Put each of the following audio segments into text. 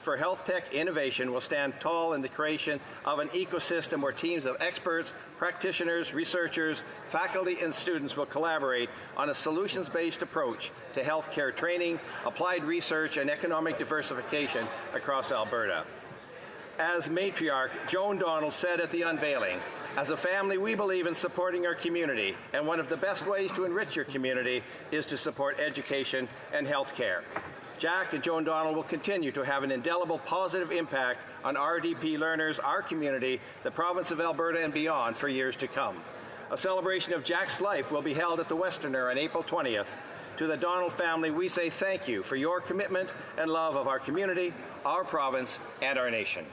for health tech innovation will stand tall in the creation of an ecosystem where teams of experts, practitioners, researchers, faculty, and students will collaborate on a solutions-based approach to healthcare training, applied research, and economic diversification across Alberta. As matriarch Joan Donald said at the unveiling, as a family, we believe in supporting our community, and one of the best ways to enrich your community is to support education and health care. Jack and Joan Donald will continue to have an indelible positive impact on RDP learners, our community, the province of Alberta, and beyond for years to come. A celebration of Jack's life will be held at the Westerner on April 20th. To the Donald family, we say thank you for your commitment and love of our community, our province, and our nation.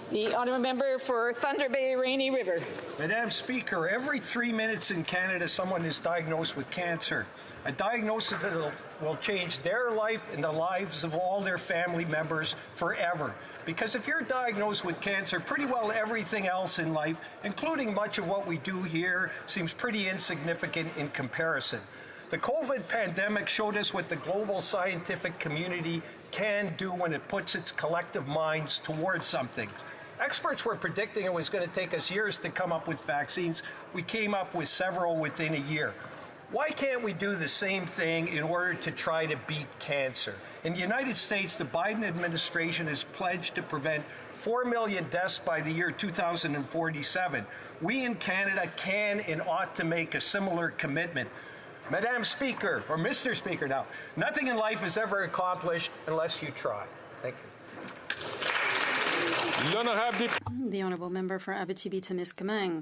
The honourable member for Thunder Bay Rainy River. Madam Speaker, every 3 minutes in Canada someone is diagnosed with cancer. A diagnosis that will change their life and the lives of all their family members forever. Because if you're diagnosed with cancer, pretty well everything else in life, including much of what we do here, seems pretty insignificant in comparison. The COVID pandemic showed us what the global scientific community can do when it puts its collective minds towards something. Experts were predicting it was going to take us years to come up with vaccines. We came up with several within a year. Why can't we do the same thing in order to try to beat cancer? In the United States, the Biden administration has pledged to prevent 4 million deaths by the year 2047. We in Canada can and ought to make a similar commitment. Madam Speaker, or Mr. Speaker now, nothing in life is ever accomplished unless you try. Thank you. The Honourable Member for Abitibi-Témiscamingue.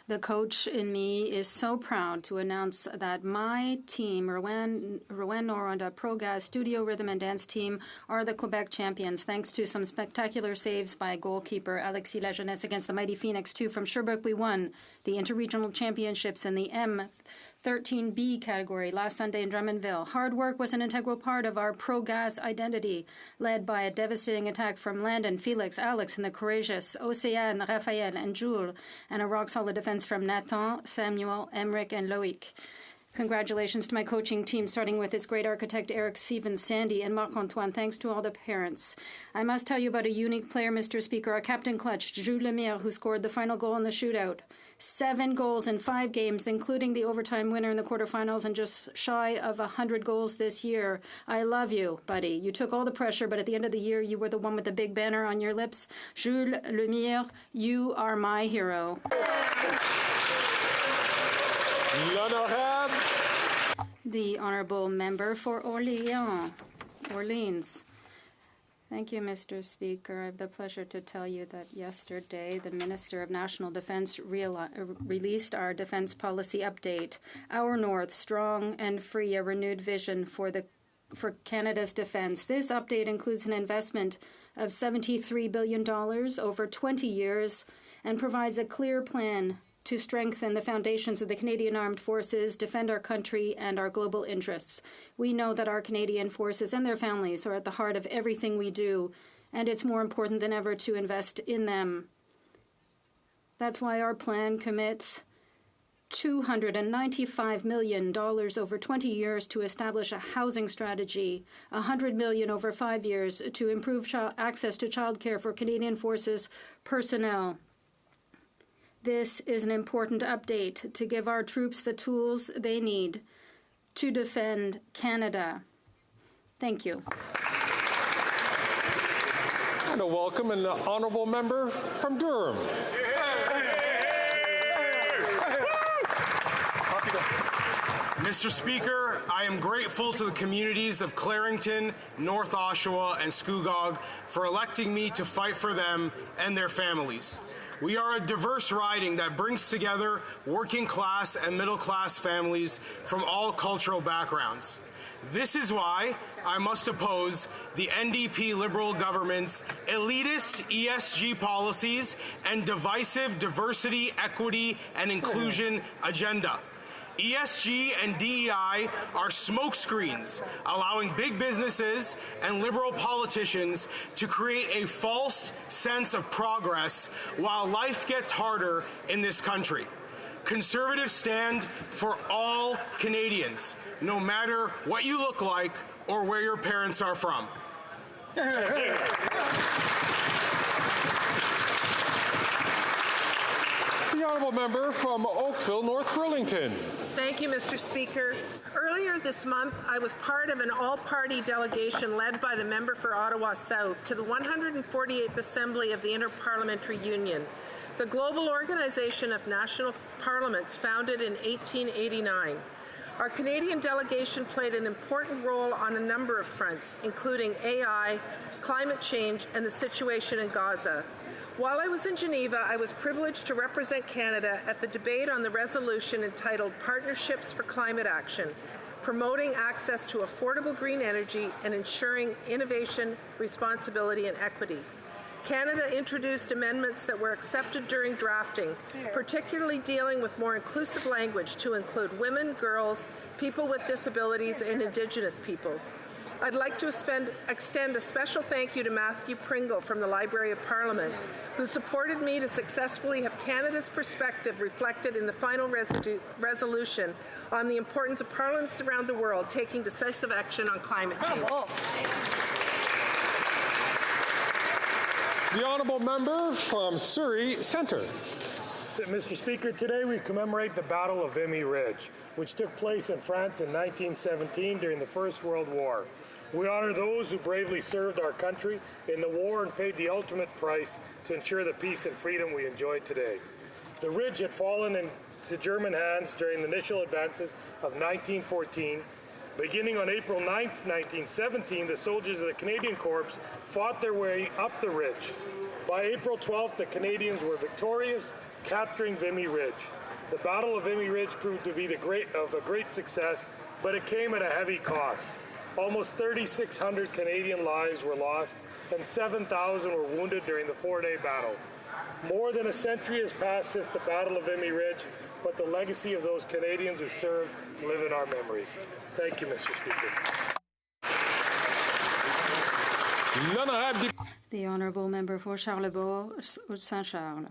The coach in me is so proud to announce that my team, Rouen-Noranda Pro-Gas Studio Rhythm and Dance Team, are the Quebec champions, thanks to some spectacular saves by goalkeeper Alexis Lajeunesse against the mighty Phoenix 2 from Sherbrooke. We won the interregional championships in the M13B category last Sunday in Drummondville. Hard work was an integral part of our pro-gas identity, led by a devastating attack from Landon, Felix, Alex, and the courageous Océane, Raphaël, and Jules, and a rock-solid defense from Nathan, Samuel, Emmerich, and Loïc. Congratulations to my coaching team, starting with its great architect Eric, Stephen, Sandy, and Marc-Antoine. Thanks to all the parents. I must tell you about a unique player, Mr. Speaker, our captain clutch, Jules Lemire, who scored the final goal in the shootout. 7 goals in 5 games, including the overtime winner in the quarterfinals, and just shy of 100 goals this year. I love you, buddy. You took all the pressure, but at the end of the year, you were the one with the big banner on your lips. Jules Lemire, you are my hero. The Honourable Member for Orleans. Thank you, Mr. Speaker. I have the pleasure to tell you that yesterday the Minister of National Defence released our defence policy update. Our North, strong and free, a renewed vision for Canada's defence. This update includes an investment of $73 billion over 20 years and provides a clear plan to strengthen the foundations of the Canadian Armed Forces, defend our country and our global interests. We know that our Canadian forces and their families are at the heart of everything we do, and it's more important than ever to invest in them. That's why our plan commits $295 million over 20 years to establish a housing strategy, $100 million over 5 years to improve access to childcare for Canadian Forces personnel. This is an important update to give our troops the tools they need to defend Canada. Thank you. And a welcome an honourable member from Durham. Mr. Speaker, I am grateful to the communities of Clarington, North Oshawa, and Scugog for electing me to fight for them and their families. We are a diverse riding that brings together working class and middle class families from all cultural backgrounds. This is why I must oppose the NDP Liberal government's elitist ESG policies and divisive diversity, equity, and inclusion agenda. ESG and DEI are smokescreens, allowing big businesses and liberal politicians to create a false sense of progress while life gets harder in this country. Conservatives stand for all Canadians, no matter what you look like or where your parents are from. The honourable member from Oakville, North Burlington. Thank you, Mr. Speaker. Earlier this month, I was part of an all-party delegation led by the member for Ottawa South to the 148th Assembly of the Inter-Parliamentary Union, the global organization of national parliaments founded in 1889. Our Canadian delegation played an important role on a number of fronts, including AI, climate change, and the situation in Gaza. While I was in Geneva, I was privileged to represent Canada at the debate on the resolution entitled Partnerships for Climate Action, promoting access to affordable green energy and ensuring innovation, responsibility, and equity. Canada introduced amendments that were accepted during drafting, particularly dealing with more inclusive language to include women, girls, people with disabilities, and Indigenous peoples. I'd like to extend a special thank you to Matthew Pringle from the Library of Parliament, who supported me to successfully have Canada's perspective reflected in the final resolution on the importance of parliaments around the world taking decisive action on climate change. The honourable member from Surrey Centre. Mr. Speaker, today we commemorate the Battle of Vimy Ridge, which took place in France in 1917 during the First World War. We honor those who bravely served our country in the war and paid the ultimate price to ensure the peace and freedom we enjoy today. The ridge had fallen into German hands during the initial advances of 1914. Beginning on April 9, 1917, the soldiers of the Canadian Corps fought their way up the ridge. By April 12th, the Canadians were victorious, capturing Vimy Ridge. The Battle of Vimy Ridge proved to be a great success, but it came at a heavy cost. Almost 3,600 Canadian lives were lost, and 7,000 were wounded during the four-day battle. More than a century has passed since the Battle of Vimy Ridge, but the legacy of those Canadians who served live in our memories. Thank you, Mr. Speaker. The Honourable Member for Charlebourg-Saint-Charles.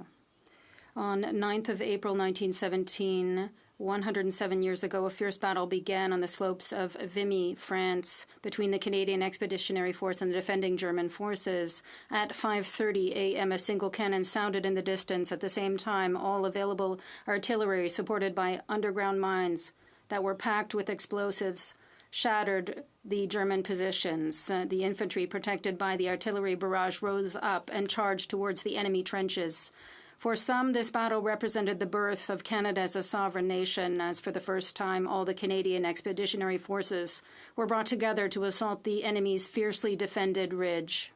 On 9th of April 1917, 107 years ago, a fierce battle began on the slopes of Vimy, France, between the Canadian Expeditionary Force and the defending German forces. At 5:30 a.m., a single cannon sounded in the distance. At the same time, all available artillery, supported by underground mines that were packed with explosives, shattered the German positions. The infantry, protected by the artillery barrage, rose up and charged towards the enemy trenches. For some, this battle represented the birth of Canada as a sovereign nation, as for the first time, all the Canadian Expeditionary Forces were brought together to assault the enemy's fiercely defended ridge.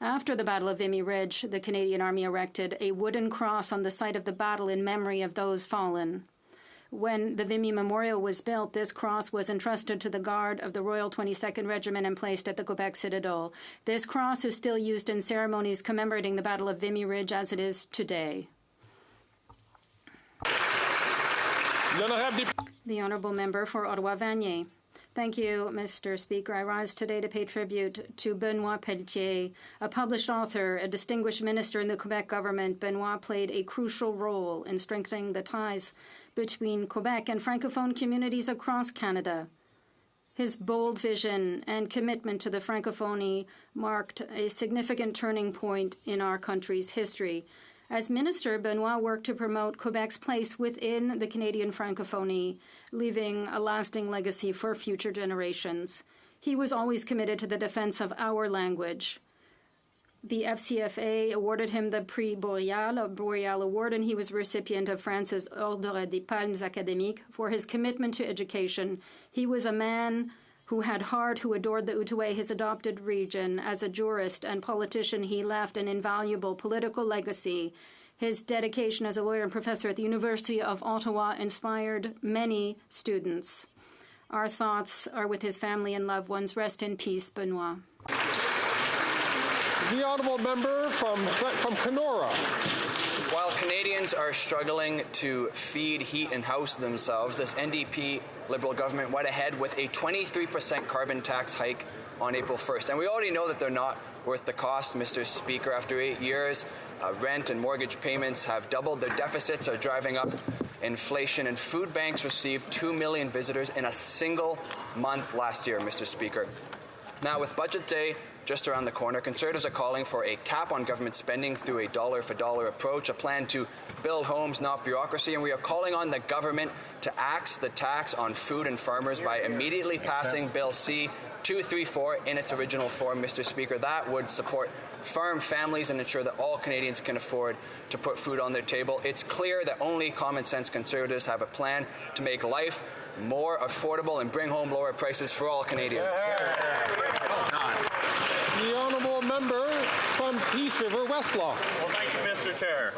After the Battle of Vimy Ridge, the Canadian Army erected a wooden cross on the site of the battle in memory of those fallen. When the Vimy Memorial was built, this cross was entrusted to the Guard of the Royal 22nd Regiment and placed at the Quebec Citadel. This cross is still used in ceremonies commemorating the Battle of Vimy Ridge as it is today. The Honourable Member for Ottawa-Vanier. Thank you, Mr. Speaker. I rise today to pay tribute to Benoit Pelletier, a published author, a distinguished minister in the Quebec government. Benoit played a crucial role in strengthening the ties between Quebec and Francophone communities across Canada. His bold vision and commitment to the Francophonie marked a significant turning point in our country's history. As minister, Benoit worked to promote Quebec's place within the Canadian Francophonie, leaving a lasting legacy for future generations. He was always committed to the defense of our language. The FCFA awarded him the Prix Boreal Award, and he was recipient of France's Ordre des Palmes Académiques for his commitment to education. He was a man who had heart, who adored the Outaouais, his adopted region. As a jurist and politician, he left an invaluable political legacy. His dedication as a lawyer and professor at the University of Ottawa inspired many students. Our thoughts are with his family and loved ones. Rest in peace, Benoit. The honourable member from Kenora. While Canadians are struggling to feed, heat, and house themselves, this NDP Liberal government went ahead with a 23% carbon tax hike on April 1st. And we already know that they're not worth the cost, Mr. Speaker. After 8 years, rent and mortgage payments have doubled. Their deficits are driving up inflation, and food banks received 2 million visitors in a single month last year, Mr. Speaker. Now, with Budget Day just around the corner, Conservatives are calling for a cap on government spending through a dollar-for-dollar approach, a plan to build homes, not bureaucracy, and we are calling on the government to axe the tax on food and farmers by immediately passing Bill C-234 in its original form, Mr. Speaker. That would support farm families and ensure that all Canadians can afford to put food on their table. It's clear that only common-sense Conservatives have a plan to make life more affordable and bring home lower prices for all Canadians. The honourable member from Peace River, Westlaw. Well, thank you, Mr. Chair.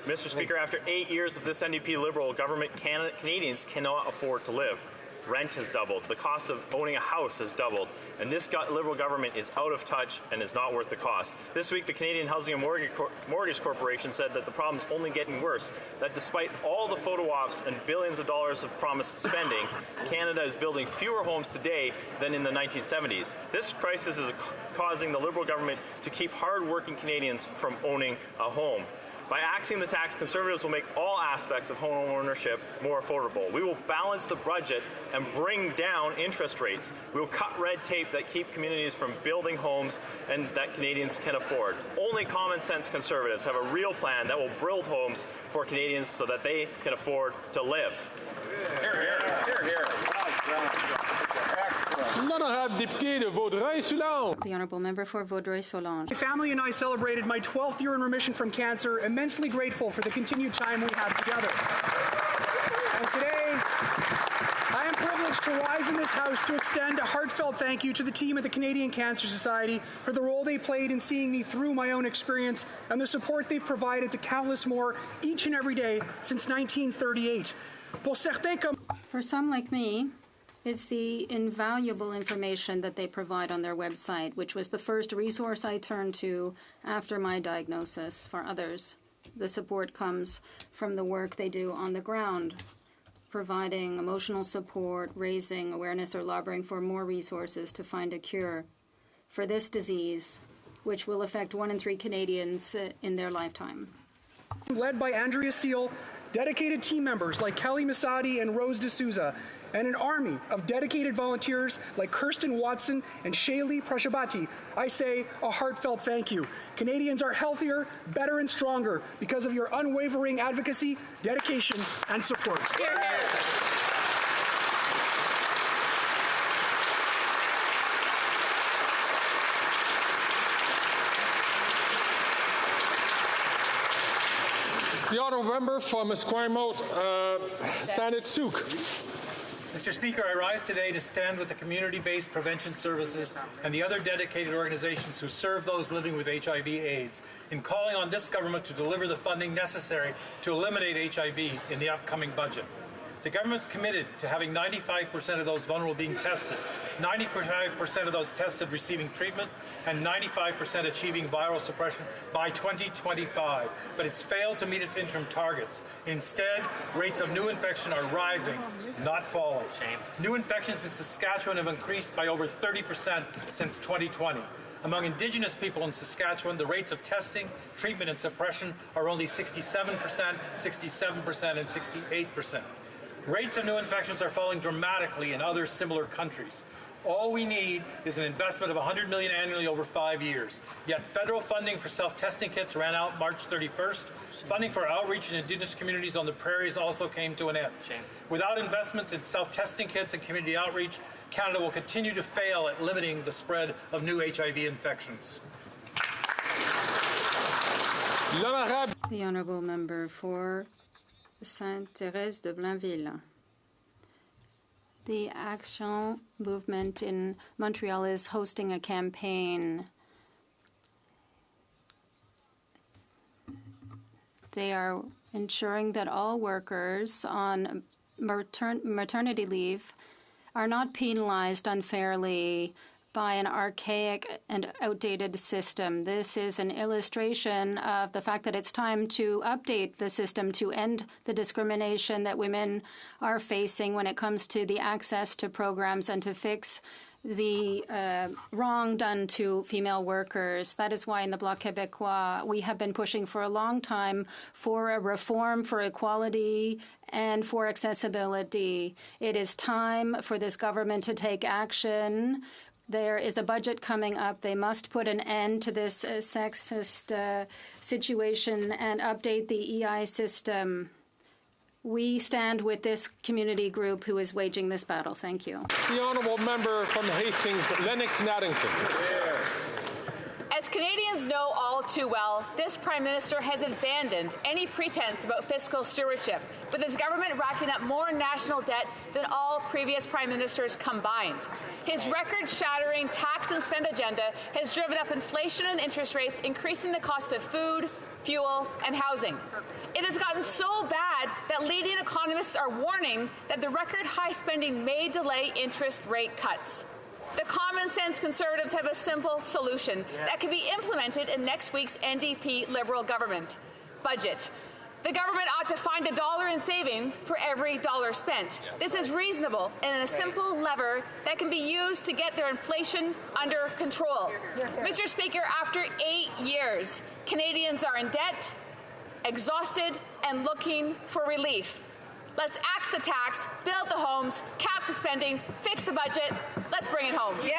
Mr. Speaker, after 8 years of this NDP Liberal government, Canadians cannot afford to live. Rent has doubled. The cost of owning a house has doubled. And this Liberal government is out of touch and is not worth the cost. This week, the Canadian Housing and Mortgage Corporation said that the problem is only getting worse, that despite all the photo ops and billions of dollars of promised spending, Canada is building fewer homes today than in the 1970s. This crisis is causing the Liberal government to keep hard-working Canadians from owning a home. By axing the tax, Conservatives will make all aspects of home ownership more affordable. We will balance the budget and bring down interest rates. We will cut red tape that keep communities from building homes and that Canadians can afford. Only common sense Conservatives have a real plan that will build homes for Canadians so that they can afford to live. Hear, hear. Hear, hear. L'honorable député de Vaudreuil-Soulanges. The honourable member for Vaudreuil-Soulanges. My family and I celebrated my 12th year in remission from cancer, immensely grateful for the continued time we have together. And today, I am privileged to rise in this House to extend a heartfelt thank you to the team at the Canadian Cancer Society for the role they played in seeing me through my own experience and the support they've provided to countless more each and every day since 1938. For some like me, it's the invaluable information that they provide on their website, which was the first resource I turned to after my diagnosis. For others, the support comes from the work they do on the ground, providing emotional support, raising awareness, or lobbying for more resources to find a cure for this disease, which will affect 1 in 3 Canadians in their lifetime. Led by Andrea Seal, dedicated team members like Kelly Masadi and Rose D'Souza, and an army of dedicated volunteers like Kirsten Watson and Shaylee Prashabati, I say a heartfelt thank you. Canadians are healthier, better, and stronger because of your unwavering advocacy, dedication, and support. Hear, hear. The honourable member from Esquimalt, Sanet Souk. Mr. Speaker, I rise today to stand with the community-based prevention services and the other dedicated organizations who serve those living with HIV/AIDS in calling on this government to deliver the funding necessary to eliminate HIV in the upcoming budget. The government's committed to having 95% of those vulnerable being tested, 95% of those tested receiving treatment, and 95% achieving viral suppression by 2025. But it's failed to meet its interim targets. Instead, rates of new infection are rising, not falling. New infections in Saskatchewan have increased by over 30% since 2020. Among Indigenous people in Saskatchewan, the rates of testing, treatment, and suppression are only 67%, 67%, and 68%. Rates of new infections are falling dramatically in other similar countries. All we need is an investment of $100 million annually over 5 years. Yet federal funding for self-testing kits ran out March 31st. Funding for outreach in Indigenous communities on the prairies also came to an end. Without investments in self-testing kits and community outreach, Canada will continue to fail at limiting the spread of new HIV infections. The honourable member for Sainte-Thérèse de Blainville. The Action movement in Montreal is hosting a campaign. They are ensuring that all workers on maternity leave are not penalized unfairly by an archaic and outdated system. This is an illustration of the fact that it's time to update the system to end the discrimination that women are facing when it comes to the access to programs and to fix the wrong done to female workers. That is why in the Bloc Québécois we have been pushing for a long time for a reform for equality and for accessibility. It is time for this government to take action. There is a budget coming up. They must put an end to this sexist situation and update the EI system. We stand with this community group who is waging this battle. Thank you. The honourable member from Hastings, Lennox-Naddington. As Canadians know all too well, this Prime Minister has abandoned any pretense about fiscal stewardship, with his government racking up more national debt than all previous Prime Ministers combined. His record-shattering tax and spend agenda has driven up inflation and interest rates, increasing the cost of food, fuel, and housing. It has gotten so bad that leading economists are warning that the record high spending may delay interest rate cuts. The common sense Conservatives have a simple solution that can be implemented in next week's NDP Liberal government budget. The government ought to find $1 in savings for every dollar spent. This is reasonable and a simple lever that can be used to get their inflation under control. Mr. Speaker, after 8 years, Canadians are in debt, exhausted, and looking for relief. Let's axe the tax, build the homes, cap the spending, fix the budget. Let's bring it home. Yay!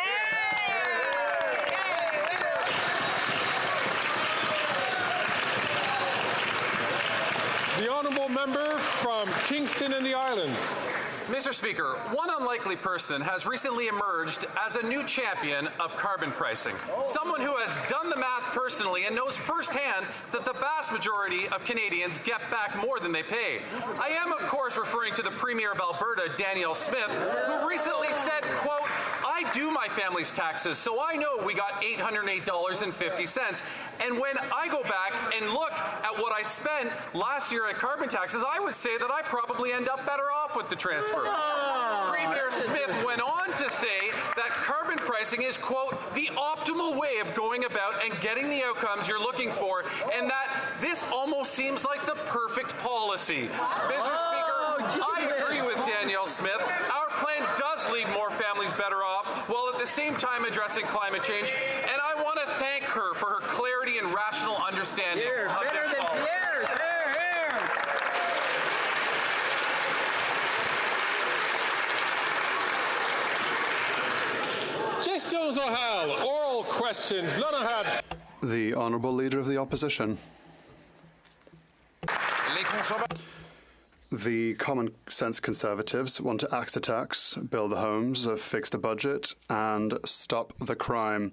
The honourable member from Kingston and the Islands. Mr. Speaker, one unlikely person has recently emerged as a new champion of carbon pricing. Someone who has done the math personally and knows firsthand that the vast majority of Canadians get back more than they pay. I am, of course, referring to the Premier of Alberta, Danielle Smith, who recently said, quote, "I do my family's taxes, so I know we got $808.50. And when I go back and look at what I spent last year at carbon taxes, I would say that I probably end up better off with the transfer." Premier Smith went on to say that carbon pricing is, quote, "the optimal way of going about and getting the outcomes you're looking for, and that this almost seems like the perfect policy." Mr. Speaker, I agree with Danielle Smith. Our plan does leave more families better off, while at the same time addressing climate change, and I want to thank her for her clarity and rational understanding of this policy. Questions orales, oral questions. The Honourable Leader of the Opposition. The Common Sense Conservatives want to axe the tax, build the homes, fix the budget, and stop the crime.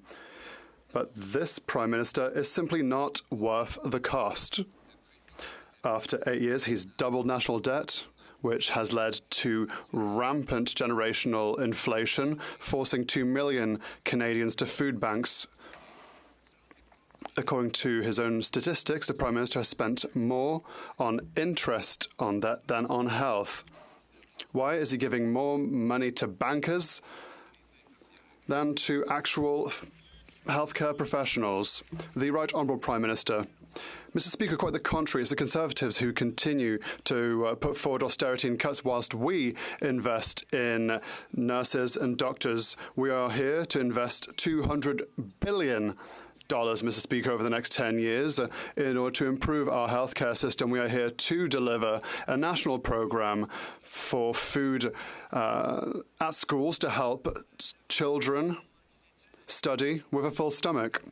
But this Prime Minister is simply not worth the cost. After 8 years, he's doubled national debt, which has led to rampant generational inflation, forcing 2 million Canadians to food banks. According to his own statistics, the Prime Minister has spent more on interest on that than on health. Why is he giving more money to bankers than to actual healthcare professionals? The Right Honourable Prime Minister. Mr. Speaker, quite the contrary. It's the Conservatives who continue to put forward austerity and cuts whilst we invest in nurses and doctors. We are here to invest $200 billion, Mr. Speaker, over the next 10 years in order to improve our healthcare system. We are here to deliver a national program for food at schools to help children study with a full stomach.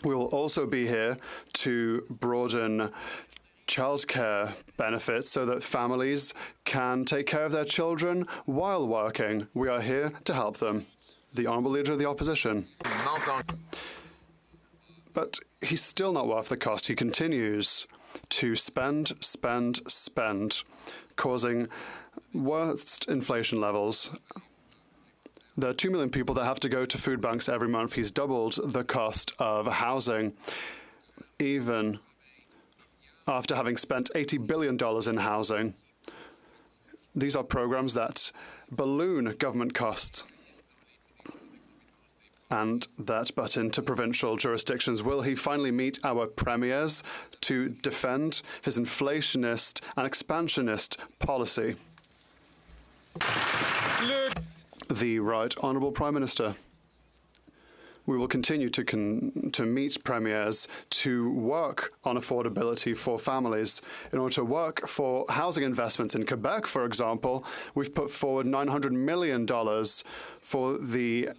We will also be here to broaden childcare benefits so that families can take care of their children while working. We are here to help them. The Honourable Leader of the Opposition. But he's still not worth the cost. He continues to spend, causing worst inflation levels. There are 2 million people that have to go to food banks every month. He's doubled the cost of housing, even after having spent $80 billion in housing. These are programs that balloon government costs and that butt into provincial jurisdictions. Will he finally meet our premiers to defend his inflationist and expansionist policy? The Right Honourable Prime Minister. We will continue to meet premiers to work on affordability for families. In order to work for housing investments in Quebec, for example, we've put forward $900 million for the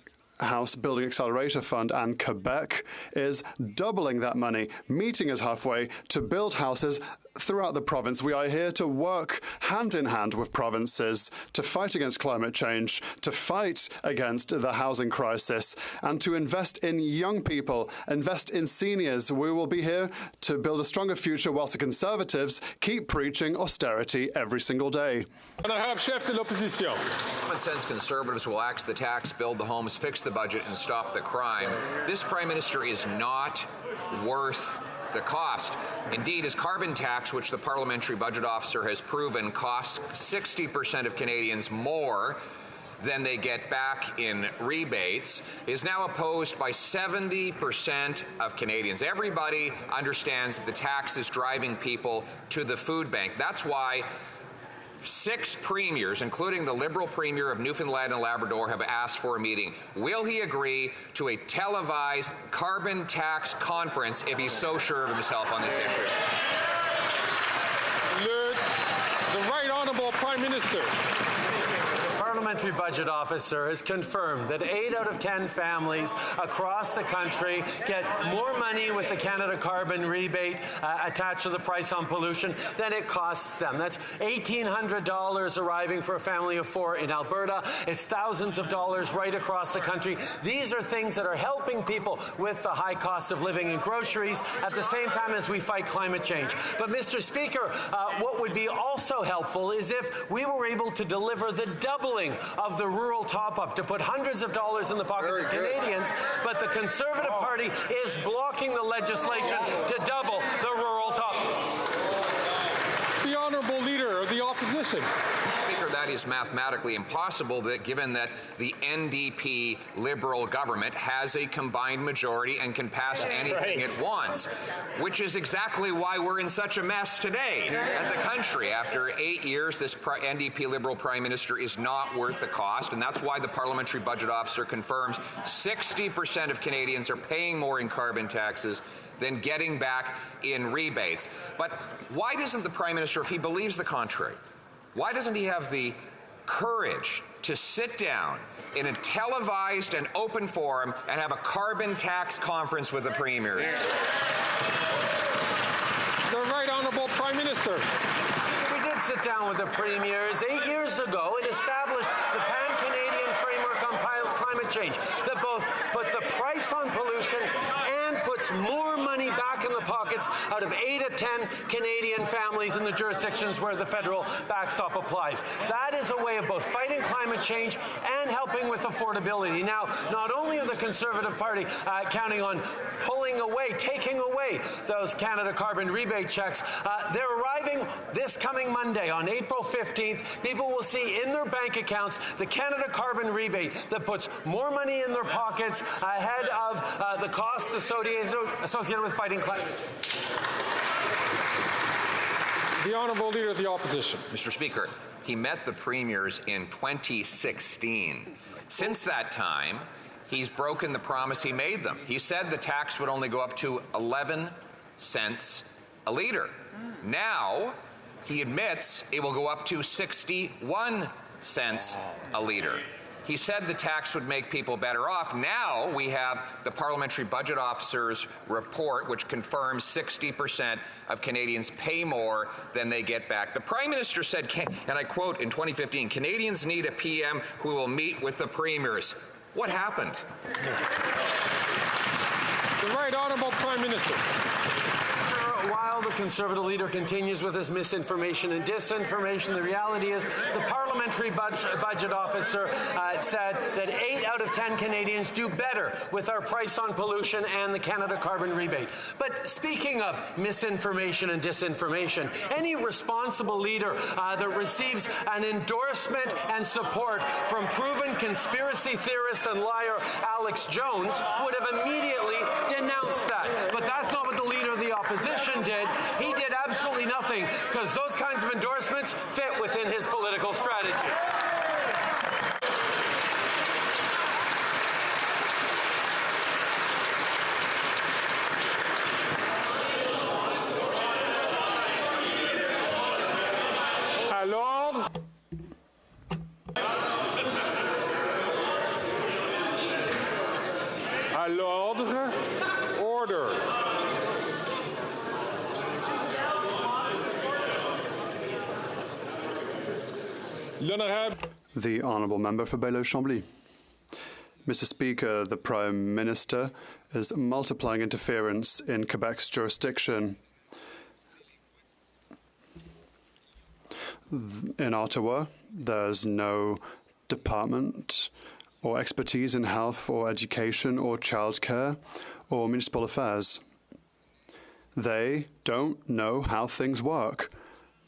House Building Accelerator Fund, and Quebec is doubling that money, meeting us halfway to build houses throughout the province. We are here to work hand in hand with provinces to fight against climate change, to fight against the housing crisis, and to invest in young people, invest in seniors. We will be here to build a stronger future whilst the Conservatives keep preaching austerity every single day. Honorable Chef de l'Opposition. Common sense Conservatives will axe the tax, build the homes, fix the budget, and stop the crime. This Prime Minister is not worth the cost. Indeed, his carbon tax, which the Parliamentary Budget Officer has proven costs 60% of Canadians more than they get back in rebates, is now opposed by 70% of Canadians. Everybody understands that the tax is driving people to the food bank. That's why 6 premiers, including the Liberal Premier of Newfoundland and Labrador, have asked for a meeting. Will he agree to a televised carbon tax conference if he's so sure of himself on this issue? The Right Honourable Prime Minister. Parliamentary Budget Officer has confirmed that 8 out of 10 families across the country get more money with the Canada Carbon Rebate attached to the price on pollution than it costs them. That's $1,800 arriving for a family of 4 in Alberta. It's thousands of dollars right across the country. These are things that are helping people with the high cost of living and groceries at the same time as we fight climate change. But, Mr. Speaker, what would be also helpful is if we were able to deliver the doubling of the rural top-up to put hundreds of dollars in the pockets of Canadians, but the Conservative Party is blocking the legislation to double the rural top-up. The Honourable Leader of the Opposition. Mr. Speaker, that is mathematically impossible, given that the NDP Liberal government has a combined majority and can pass anything it wants, which is exactly why we're in such a mess today as a country. After 8 years, this NDP Liberal Prime Minister is not worth the cost, and that's why the Parliamentary Budget Officer confirms 60% of Canadians are paying more in carbon taxes than getting back in rebates. But why doesn't the Prime Minister, if he believes the contrary, why doesn't he have the courage to sit down in a televised and open forum and have a carbon tax conference with the premiers? The Right Honourable Prime Minister. We did sit down with the premiers 8 years ago and established the Pan-Canadian Framework on Climate Change that both puts a price on pollution and puts more money back in the pockets out of 8 of 10 Canadian families in the jurisdictions where the federal backstop applies. That is a way of both fighting climate change and helping with affordability. Now, not only are the Conservative Party counting on taking away those Canada Carbon Rebate checks, they're arriving this coming Monday on April 15th. People will see in their bank accounts the Canada Carbon Rebate that puts more money in their pockets ahead of the costs associated with fighting climate change. The Honourable Leader of the Opposition. Mr. Speaker, he met the premiers in 2016. Since that time, he's broken the promise he made them. He said the tax would only go up to 11 cents a litre. Now, he admits it will go up to 61 cents a litre. He said the tax would make people better off. Now we have the Parliamentary Budget Officer's report, which confirms 60% of Canadians pay more than they get back. The Prime Minister said, and I quote, in 2015, Canadians need a PM who will meet with the premiers. What happened? The Right Honourable Prime Minister. While the Conservative leader continues with his misinformation and disinformation, the reality is the Parliamentary Budget Officer said that 8 out of 10 Canadians do better with our price on pollution and the Canada Carbon Rebate. But speaking of misinformation and disinformation, any responsible leader that receives an endorsement and support from proven conspiracy theorist and liar Alex Jones would have immediately denounced that. But that's not what the leader of the opposition did. He did absolutely nothing because those kinds of endorsements fit within his political strategy. À l'ordre. Order. The Honourable Member for Bailleul-Chambly. Mr. Speaker, the Prime Minister is multiplying interference in Quebec's jurisdiction. In Ottawa, there's no department or expertise in health or education or childcare or municipal affairs. They don't know how things work,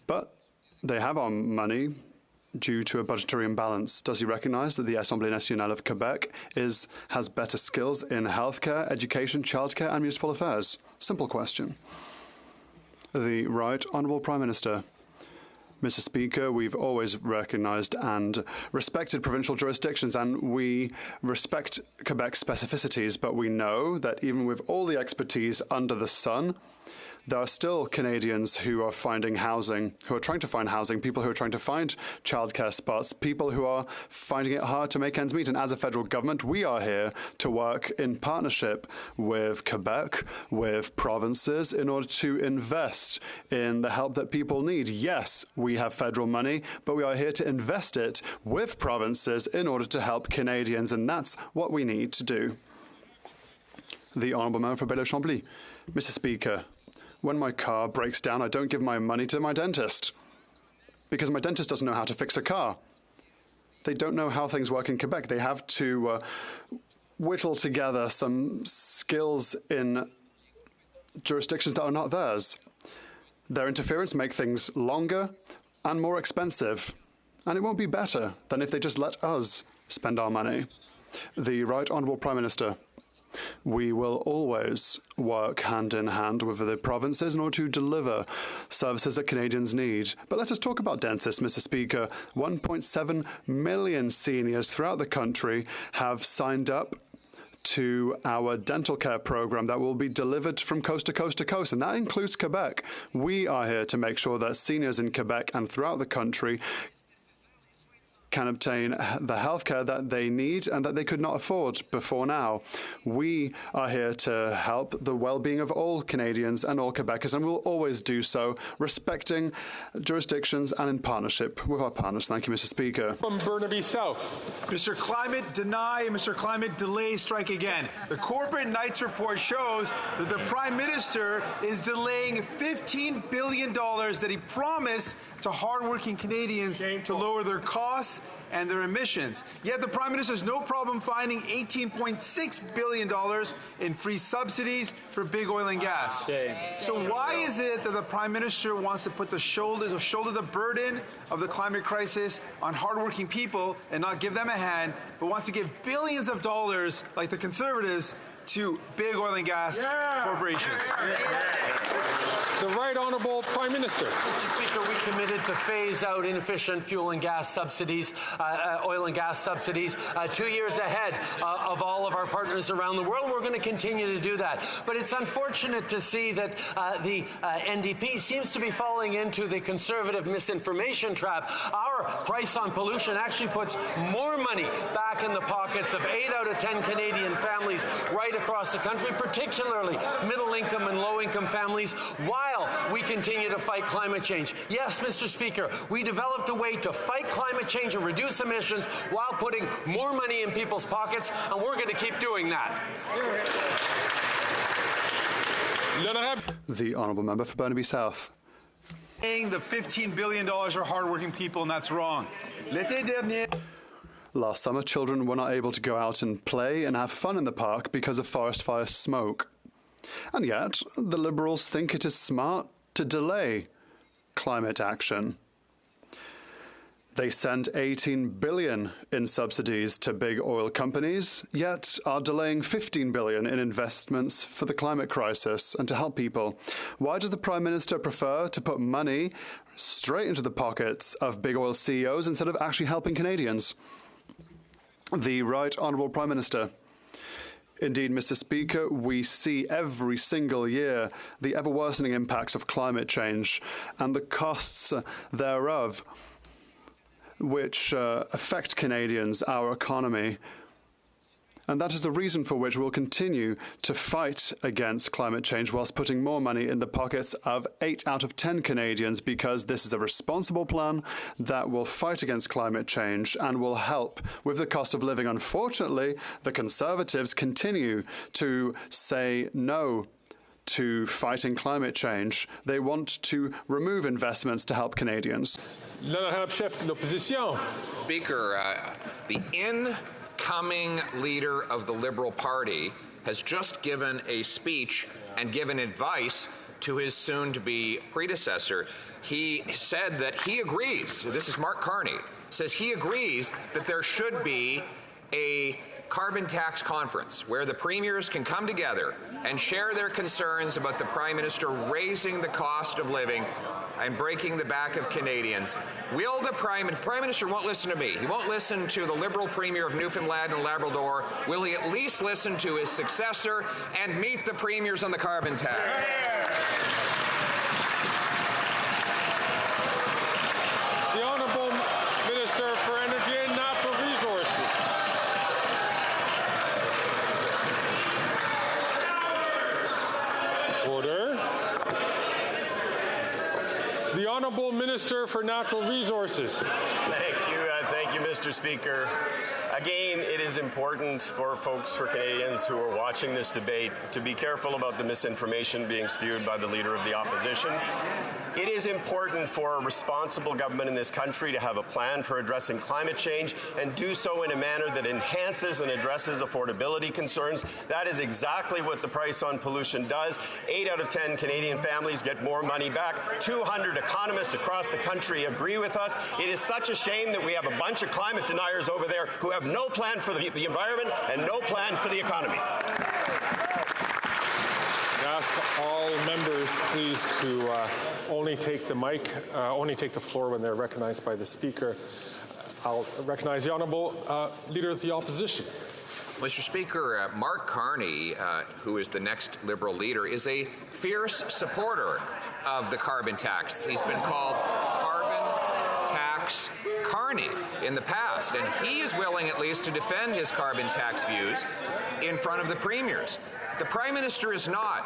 but they have our money due to a budgetary imbalance. Does he recognize that the Assemblée nationale of Quebec has better skills in healthcare, education, childcare, and municipal affairs? Simple question. The Right Honourable Prime Minister. Mr. Speaker, we've always recognized and respected provincial jurisdictions, and we respect Quebec's specificities, but we know that even with all the expertise under the sun, there are still Canadians who are finding housing, who are trying to find housing, people who are trying to find childcare spots, people who are finding it hard to make ends meet. And as a federal government, we are here to work in partnership with Quebec, with provinces, in order to invest in the help that people need. Yes, we have federal money, but we are here to invest it with provinces in order to help Canadians, and that's what we need to do. The Honourable Member for Bailleul-Chambly. Mr. Speaker, when my car breaks down, I don't give my money to my dentist because my dentist doesn't know how to fix a car. They don't know how things work in Quebec. They have to whittle together some skills in jurisdictions that are not theirs. Their interference makes things longer and more expensive, and it won't be better than if they just let us spend our money. The Right Honourable Prime Minister. We will always work hand in hand with the provinces in order to deliver services that Canadians need. But let us talk about dentists, Mr. Speaker. 1.7 million seniors throughout the country have signed up to our dental care program that will be delivered from coast to coast to coast, and that includes Quebec. We are here to make sure that seniors in Quebec and throughout the country can obtain the healthcare that they need and that they could not afford before now. We are here to help the well-being of all Canadians and all Quebecers, and we'll always do so, respecting jurisdictions and in partnership with our partners. Thank you, Mr. Speaker. From Burnaby South. Mr. Climate deny, Mr. Climate delay, strike again. The Corporate Knights report shows that the Prime Minister is delaying $15 billion that he promised to hardworking Canadians to lower their costs and their emissions. Yet the Prime Minister has no problem finding $18.6 billion in free subsidies for big oil and gas. So why is it that the Prime Minister wants to put shoulder the burden of the climate crisis on hardworking people and not give them a hand, but wants to give billions of dollars, like the Conservatives, to big oil and gas corporations? The Right Honourable Prime Minister. Mr. Speaker, we committed to phase out inefficient fuel and gas subsidies, oil and gas subsidies, 2 years ahead of all of our partners around the world. We're going to continue to do that. But it's unfortunate to see that the NDP seems to be falling into the Conservative misinformation trap. Our price on pollution actually puts more money back in the pockets of 8 out of 10 Canadian families right across the country, particularly middle-income and low-income families, while we continue to fight climate change. Yes, Mr. Speaker, we developed a way to fight climate change and reduce emissions while putting more money in people's pockets, and we're going to keep doing that. The Honourable Member for Burnaby South. Paying the $15 billion for hardworking people, and that's wrong. L'été dernier. Last summer, children were not able to go out and play and have fun in the park because of forest fire smoke. And yet, the Liberals think it is smart to delay climate action. They send $18 billion in subsidies to big oil companies, yet are delaying $15 billion in investments for the climate crisis and to help people. Why does the Prime Minister prefer to put money straight into the pockets of big oil CEOs instead of actually helping Canadians? The Right Honourable Prime Minister. Indeed, Mr. Speaker, we see every single year the ever-worsening impacts of climate change and the costs thereof, which affect Canadians, our economy, And that is the reason for which we'll continue to fight against climate change whilst putting more money in the pockets of 8 out of 10 Canadians, because this is a responsible plan that will fight against climate change and will help with the cost of living. Unfortunately, the Conservatives continue to say no to fighting climate change. They want to remove investments to help Canadians. Chef de l'opposition. Speaker, the incoming leader of the Liberal Party has just given a speech and given advice to his soon-to-be predecessor. He said that he agrees, this is Mark Carney, says he agrees that there should be a carbon tax conference where the premiers can come together and share their concerns about the Prime Minister raising the cost of living and breaking the back of Canadians. Will the Prime Minister won't listen to me. He won't listen to the Liberal Premier of Newfoundland and Labrador. Will he at least listen to his successor and meet the premiers on the carbon tax? The Honourable Minister for Energy and Natural Resources. Order. The Honourable Minister for Natural Resources. Thank you, Mr. Speaker. Again, it is important for folks, for Canadians who are watching this debate, to be careful about the misinformation being spewed by the Leader of the Opposition. It is important for a responsible government in this country to have a plan for addressing climate change and do so in a manner that enhances and addresses affordability concerns. That is exactly what the price on pollution does. 8 out of 10 Canadian families get more money back. 200 economists across the country agree with us. It is such a shame that we have a bunch of climate deniers over there who have no plan for the environment and no plan for the economy. I ask all members, please, to only take the mic, only take the floor when they're recognized by the Speaker. I'll recognize the Honourable Leader of the Opposition. Mr. Speaker, Mark Carney, who is the next Liberal leader, is a fierce supporter of the carbon tax. He's been called Carbon Tax Carney in the past, and he is willing at least to defend his carbon tax views in front of the premiers. The Prime Minister is not.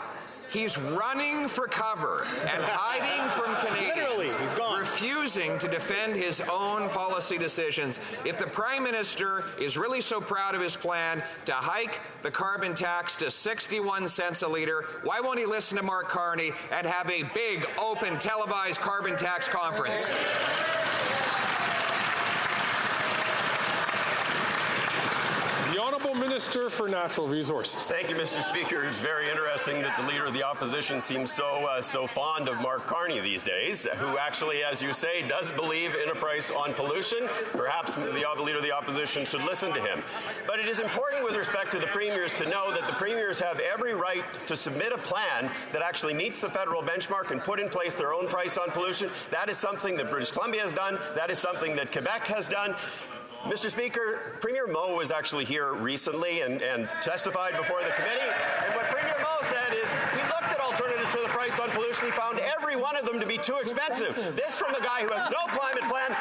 He's running for cover and hiding from Canadians, refusing to defend his own policy decisions. If the Prime Minister is really so proud of his plan to hike the carbon tax to 61 cents a litre, why won't he listen to Mark Carney and have a big, open, televised carbon tax conference? The Honourable Minister for Natural Resources. Thank you, Mr. Speaker. It's very interesting that the Leader of the Opposition seems so fond of Mark Carney these days, who actually, as you say, does believe in a price on pollution. Perhaps the Leader of the Opposition should listen to him. But it is important with respect to the premiers to know that the premiers have every right to submit a plan that actually meets the federal benchmark and put in place their own price on pollution. That is something that British Columbia has done. That is something that Quebec has done. Mr. Speaker, Premier Moe was actually here recently and testified before the committee. And what Premier Moe said is he looked at alternatives to the price on pollution. He found every one of them to be too expensive. This from a guy who has no climate plan,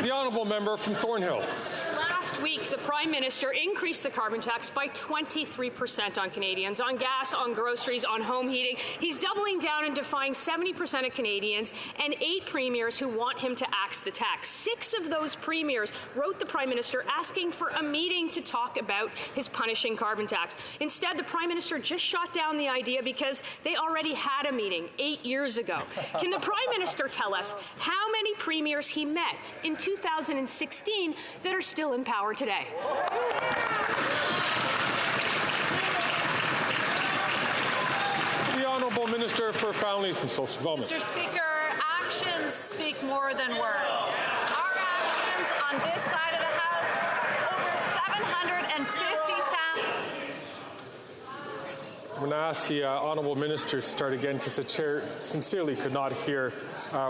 The Honourable Member from Thornhill. Last week, the Prime Minister increased the carbon tax by 23% on Canadians, on gas, on groceries, on home heating. He's doubling down and defying 70% of Canadians and 8 premiers who want him to axe the tax. 6 of those premiers wrote the Prime Minister asking for a meeting to talk about his punishing carbon tax. Instead, the Prime Minister just shot down the idea because they already had a meeting 8 years ago. Can the Prime Minister tell us how many premiers he met in 2016 that are still in power today? The Honourable Minister for Families and Social Development. Mr. Speaker, actions speak more than words. Our actions on this side of the House, over 750,000. I'm going to ask the Honourable Minister to start again because the Chair sincerely could not hear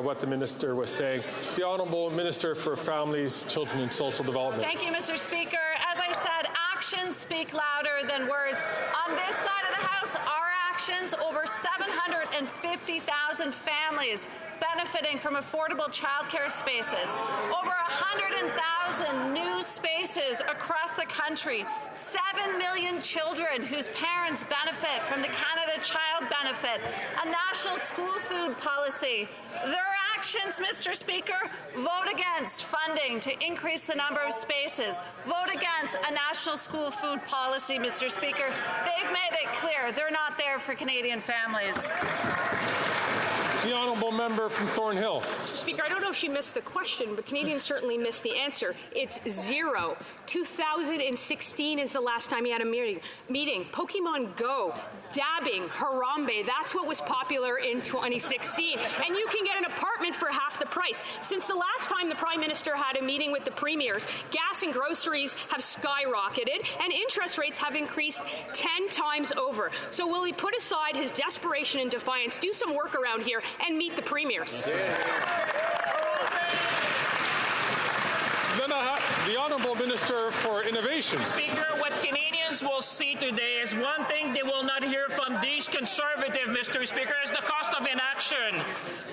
what the Minister was saying. The Honourable Minister for Families, Children and Social Development. Thank you, Mr. Speaker. As I said, actions speak louder than words. On this side of the House, our actions, over 750,000 families benefiting from affordable childcare spaces, over 100,000 new spaces across the country, 7 million children whose parents benefit from the Canada Child Benefit, a national school food policy. Their actions, Mr. Speaker, vote against funding to increase the number of spaces, vote against a national school food policy, Mr. Speaker. They've made it clear they're not there for Canadian families. The honourable member from Thornhill. Mr. Speaker, I don't know if she missed the question, but Canadians certainly missed the answer. It's zero. 2016 is the last time he had a meeting. Pokemon Go, dabbing, Harambe, that's what was popular in 2016. And you can get an apartment for half the price. Since the last time the Prime Minister had a meeting with the premiers, gas and groceries have skyrocketed and interest rates have increased 10 times over. So will he put aside his desperation and defiance, do some work around here, and meet the premiers? Then the Honourable Minister for Innovation. Speaker, what Canadians will see today is one thing they will not hear from these conservative, Mr. Speaker, is the cost of inaction.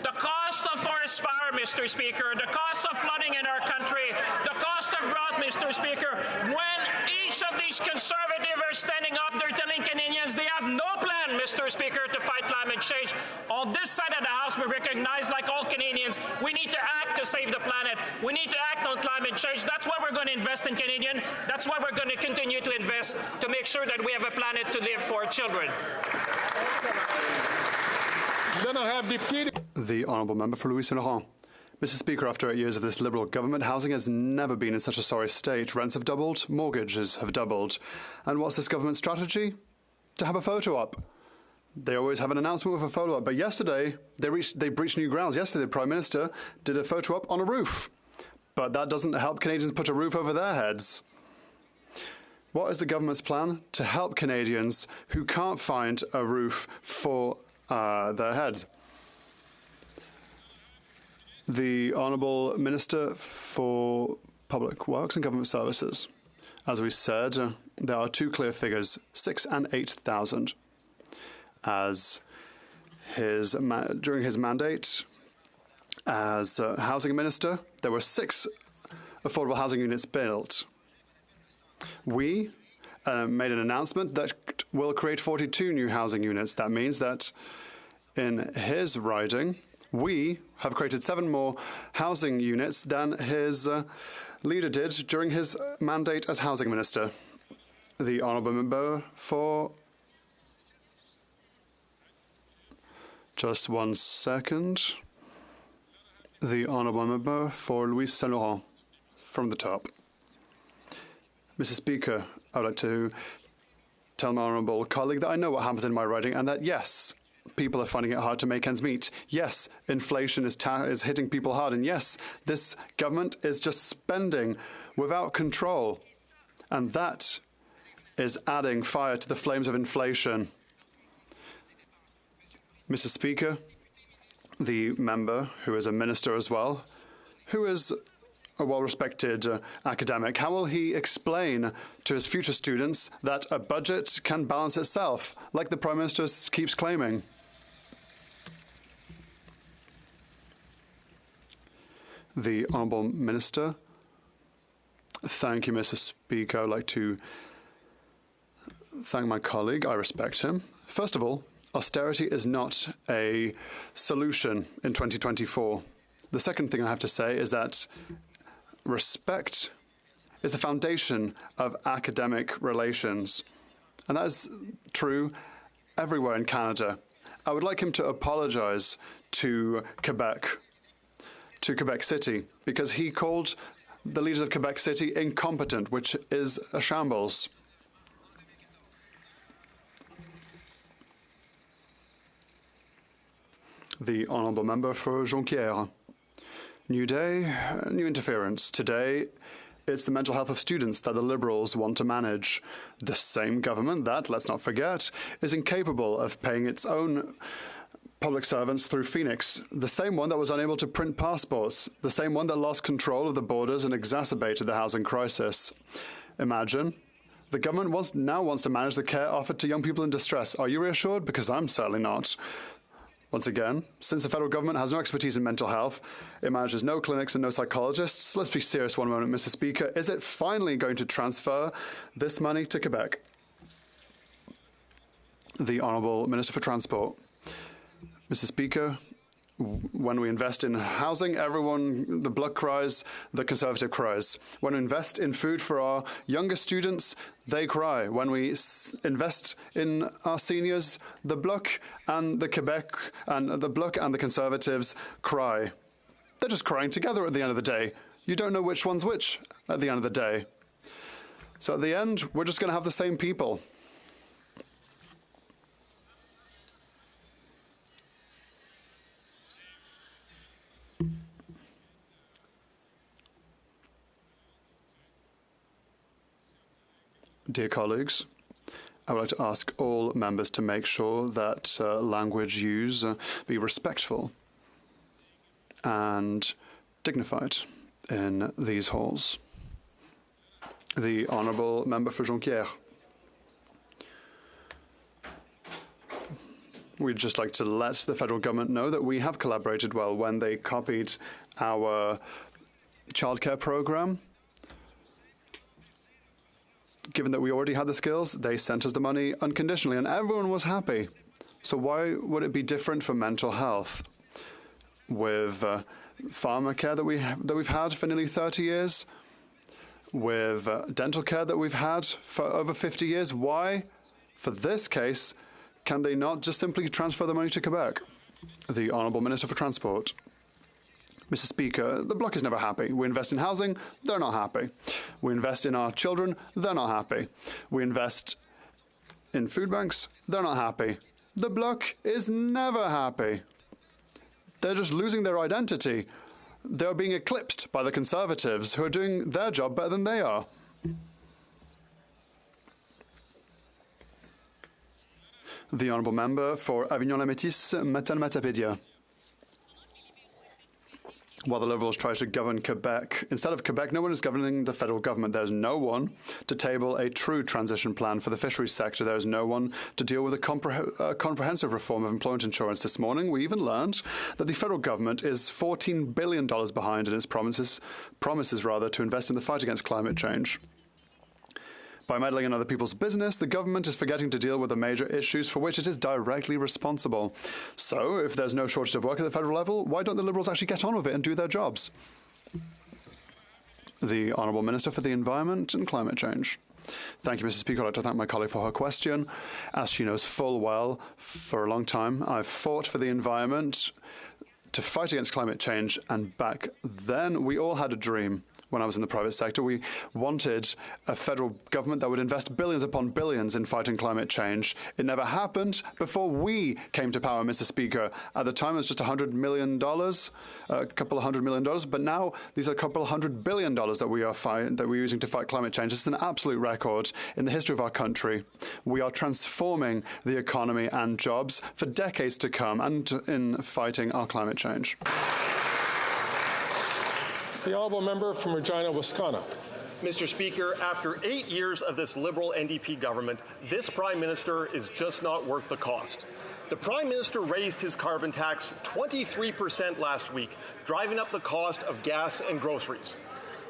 The cost of forest fire, Mr. Speaker, the cost of flooding in our country, the cost of drought, Mr. Speaker. When each of these conservatives are standing up, they're telling Canadians they have no plan, Mr. Speaker, to fight climate change. On this side of the House, we recognize, like all Canadians, we need to act to save the planet. We need to act on climate change. That's why we're going to invest in Canadian. That's why we're going to continue to invest to make sure that we have a planet to live for our children. Then I have the honourable member for Louis Saint Laurent. Mr. Speaker, after 8 years of this Liberal government, housing has never been in such a sorry state. Rents have doubled, mortgages have doubled. And what's this government's strategy? To have a photo op. They always have an announcement with a photo op, but yesterday they breached new grounds. Yesterday the Prime Minister did a photo op on a roof. But that doesn't help Canadians put a roof over their heads. What is the government's plan to help Canadians who can't find a roof for their head? The Honourable Minister for Public Works and Government Services. As we said, there are two clear figures, 6,000 and 8,000. As during his mandate as housing minister, there were 6 affordable housing units built. We made an announcement that will create 42 new housing units. That means that in his riding, we have created 7 more housing units than his leader did during his mandate as housing minister. The honourable member for... Just 1 second. The honourable member for Louis Saint Laurent from the top. Mr. Speaker, I would like to tell my honourable colleague that I know what happens in my riding and that, yes, people are finding it hard to make ends meet. Yes, inflation is hitting people hard. And yes, this government is just spending without control. And that is adding fire to the flames of inflation. Mr. Speaker, the member, who is a minister as well, who is a well-respected academic, how will he explain to his future students that a budget can balance itself, like the Prime Minister keeps claiming? The Honourable Minister. Thank you, Mr. Speaker. I would like to thank my colleague. I respect him. First of all, austerity is not a solution in 2024. The second thing I have to say is that respect is the foundation of academic relations. And that is true everywhere in Canada. I would like him to apologize to Quebec City, because he called the leaders of Quebec City incompetent, which is a shambles. The honourable member for Jonquière. New day, new interference. Today, it's the mental health of students that the Liberals want to manage. The same government that, let's not forget, is incapable of paying its own public servants through Phoenix. The same one that was unable to print passports. The same one that lost control of the borders and exacerbated the housing crisis. Imagine The government now wants to manage the care offered to young people in distress. Are you reassured? Because I'm certainly not. Once again, since the federal government has no expertise in mental health, it manages no clinics and no psychologists. Let's be serious one moment, Mr. Speaker. Is it finally going to transfer this money to Quebec? The Honourable Minister for Transport. Mr. Speaker, when we invest in housing, the Bloc cries, the Conservative cries. When we invest in food for our younger students, they cry. When we invest in our seniors, the Bloc and the Quebec and the Bloc and the Conservatives cry. They're just crying together at the end of the day. You don't know which one's which at the end of the day. So at the end, we're just going to have the same people. Dear colleagues, I would like to ask all members to make sure that language used be respectful and dignified in these halls. The Honourable Member for Jonquière. We'd just like to let the federal government know that we have collaborated well when they copied our childcare program. Given that we already had the skills, they sent us the money unconditionally, and everyone was happy. So why would it be different for mental health? With pharma care that we've had for nearly 30 years, with dental care that we've had for over 50 years, why, for this case, can they not just simply transfer the money to Quebec? The Honourable Minister for Transport. Mr. Speaker, the Bloc is never happy. We invest in housing, they're not happy. We invest in our children, they're not happy. We invest in food banks, they're not happy. The Bloc is never happy. They're just losing their identity. They're being eclipsed by the Conservatives, who are doing their job better than they are. The Honourable Member for Avignon-la-Métis, Matane-Matapédia. While the Liberals try to govern Quebec, instead of Quebec, no one is governing the federal government. There's no one to table a true transition plan for the fisheries sector. There's no one to deal with a comprehensive reform of employment insurance. This morning, we even learned that the federal government is $14 billion behind in its promises to invest in the fight against climate change. By meddling in other people's business, the government is forgetting to deal with the major issues for which it is directly responsible. So, if there's no shortage of work at the federal level, why don't the Liberals actually get on with it and do their jobs? The Honourable Minister for the Environment and Climate Change. Thank you, Mr. Speaker. I'd like to thank my colleague for her question. As she knows full well, for a long time, I've fought for the environment to fight against climate change, and back then we all had a dream. When I was in the private sector, we wanted a federal government that would invest billions upon billions in fighting climate change. It never happened before we came to power, Mr. Speaker. At the time, it was just $100 million, a couple of $100 million, but now these are a couple of $100 billion that we're using to fight climate change. This is an absolute record in the history of our country. We are transforming the economy and jobs for decades to come and in fighting our climate change. The Honourable Member from Regina, Wascana. Mr. Speaker, after 8 years of this Liberal NDP government, this Prime Minister is just not worth the cost. The Prime Minister raised his carbon tax 23% last week, driving up the cost of gas and groceries.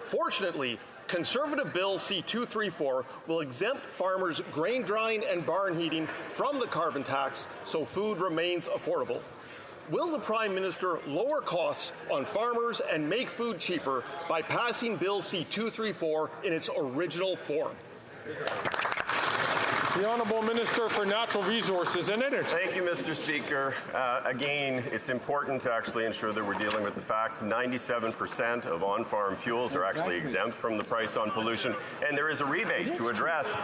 Fortunately, Conservative Bill C-234 will exempt farmers' grain drying and barn heating from the carbon tax so food remains affordable. Will the Prime Minister lower costs on farmers and make food cheaper by passing Bill C-234 in its original form? The Honourable Minister for Natural Resources and Energy. Thank you, Mr. Speaker. Again, it's important to actually ensure that we're dealing with the facts. 97% of on-farm fuels are actually exempt from the price on pollution, and there is a rebate to address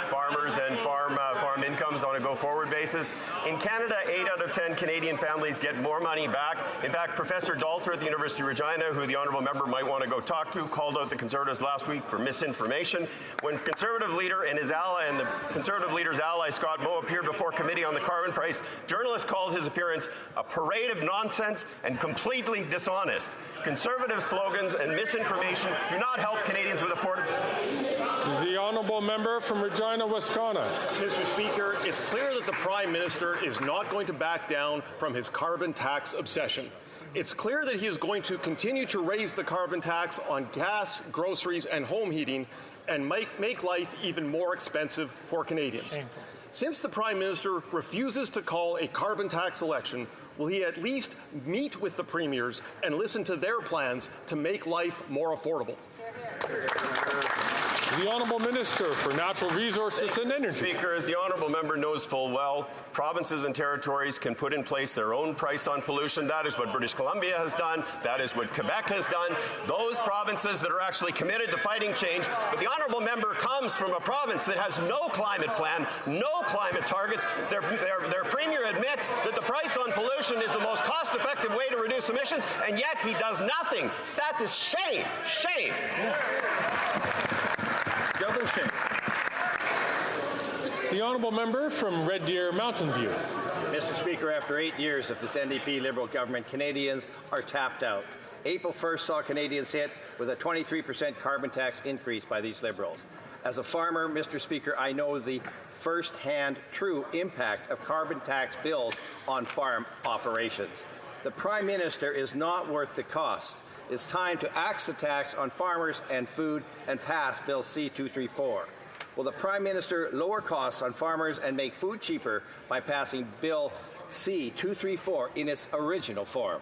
farmers and farm incomes on a go-forward basis. In Canada, 8 out of 10 Canadian families get more money back. In fact, Professor Dalter at the University of Regina, who the honourable member might want to go talk to, called out the Conservatives last week for misinformation. When Conservative leader and his ally and the Conservative leader's ally, Scott Moe, appeared before committee on the carbon price, journalists called his appearance a parade of nonsense and completely dishonest. Conservative slogans and misinformation do not help Canadians with affordability. The honourable member from Regina, Wisconsin. Mr. Speaker, it's clear that the Prime Minister is not going to back down from his carbon tax obsession. It's clear that he is going to continue to raise the carbon tax on gas, groceries, and home heating and make life even more expensive for Canadians. Shameful. Since the Prime Minister refuses to call a carbon tax election, will he at least meet with the premiers and listen to their plans to make life more affordable? The Honourable Minister for Natural Resources and Energy. Speaker, as the honourable member knows full well, provinces and territories can put in place their own price on pollution. That is what British Columbia has done. That is what Quebec has done. Those provinces that are actually committed to fighting change. But the honourable member comes from a province that has no climate plan, no climate targets. Their premier admits that the price on pollution is the most cost-effective way to reduce emissions, and yet he does nothing. That's a shame. Shame. Double shame. The honourable member from Red Deer, Mountain View. Mr. Speaker, after 8 years of this NDP Liberal government, Canadians are tapped out. April 1st saw Canadians hit with a 23% carbon tax increase by these Liberals. As a farmer, Mr. Speaker, I know the first-hand true impact of carbon tax bills on farm operations. The Prime Minister is not worth the cost. It's time to axe the tax on farmers and food and pass Bill C-234. Will the Prime Minister lower costs on farmers and make food cheaper by passing Bill C-234 in its original form?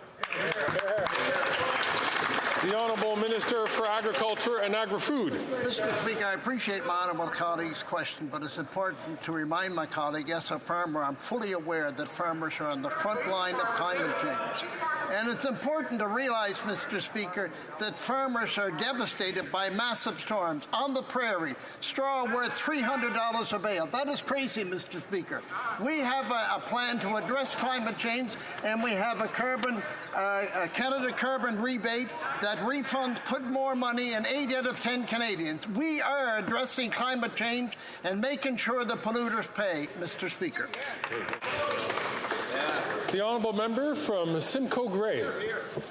The Honourable Minister for Agriculture and Agri-Food. Mr. Speaker, I appreciate my honourable colleague's question, but it's important to remind my colleague, as a farmer, I'm fully aware that farmers are on the front line of climate change. And it's important to realize, Mr. Speaker, that farmers are devastated by massive storms on the prairie. Straw worth $300 a bale. That is crazy, Mr. Speaker. We have a plan to address climate change, and we have a Canada carbon rebate that refunds put more money in 8 out of 10 Canadians. We are addressing climate change and making sure the polluters pay, Mr. Speaker. The honourable member from Simcoe Grey.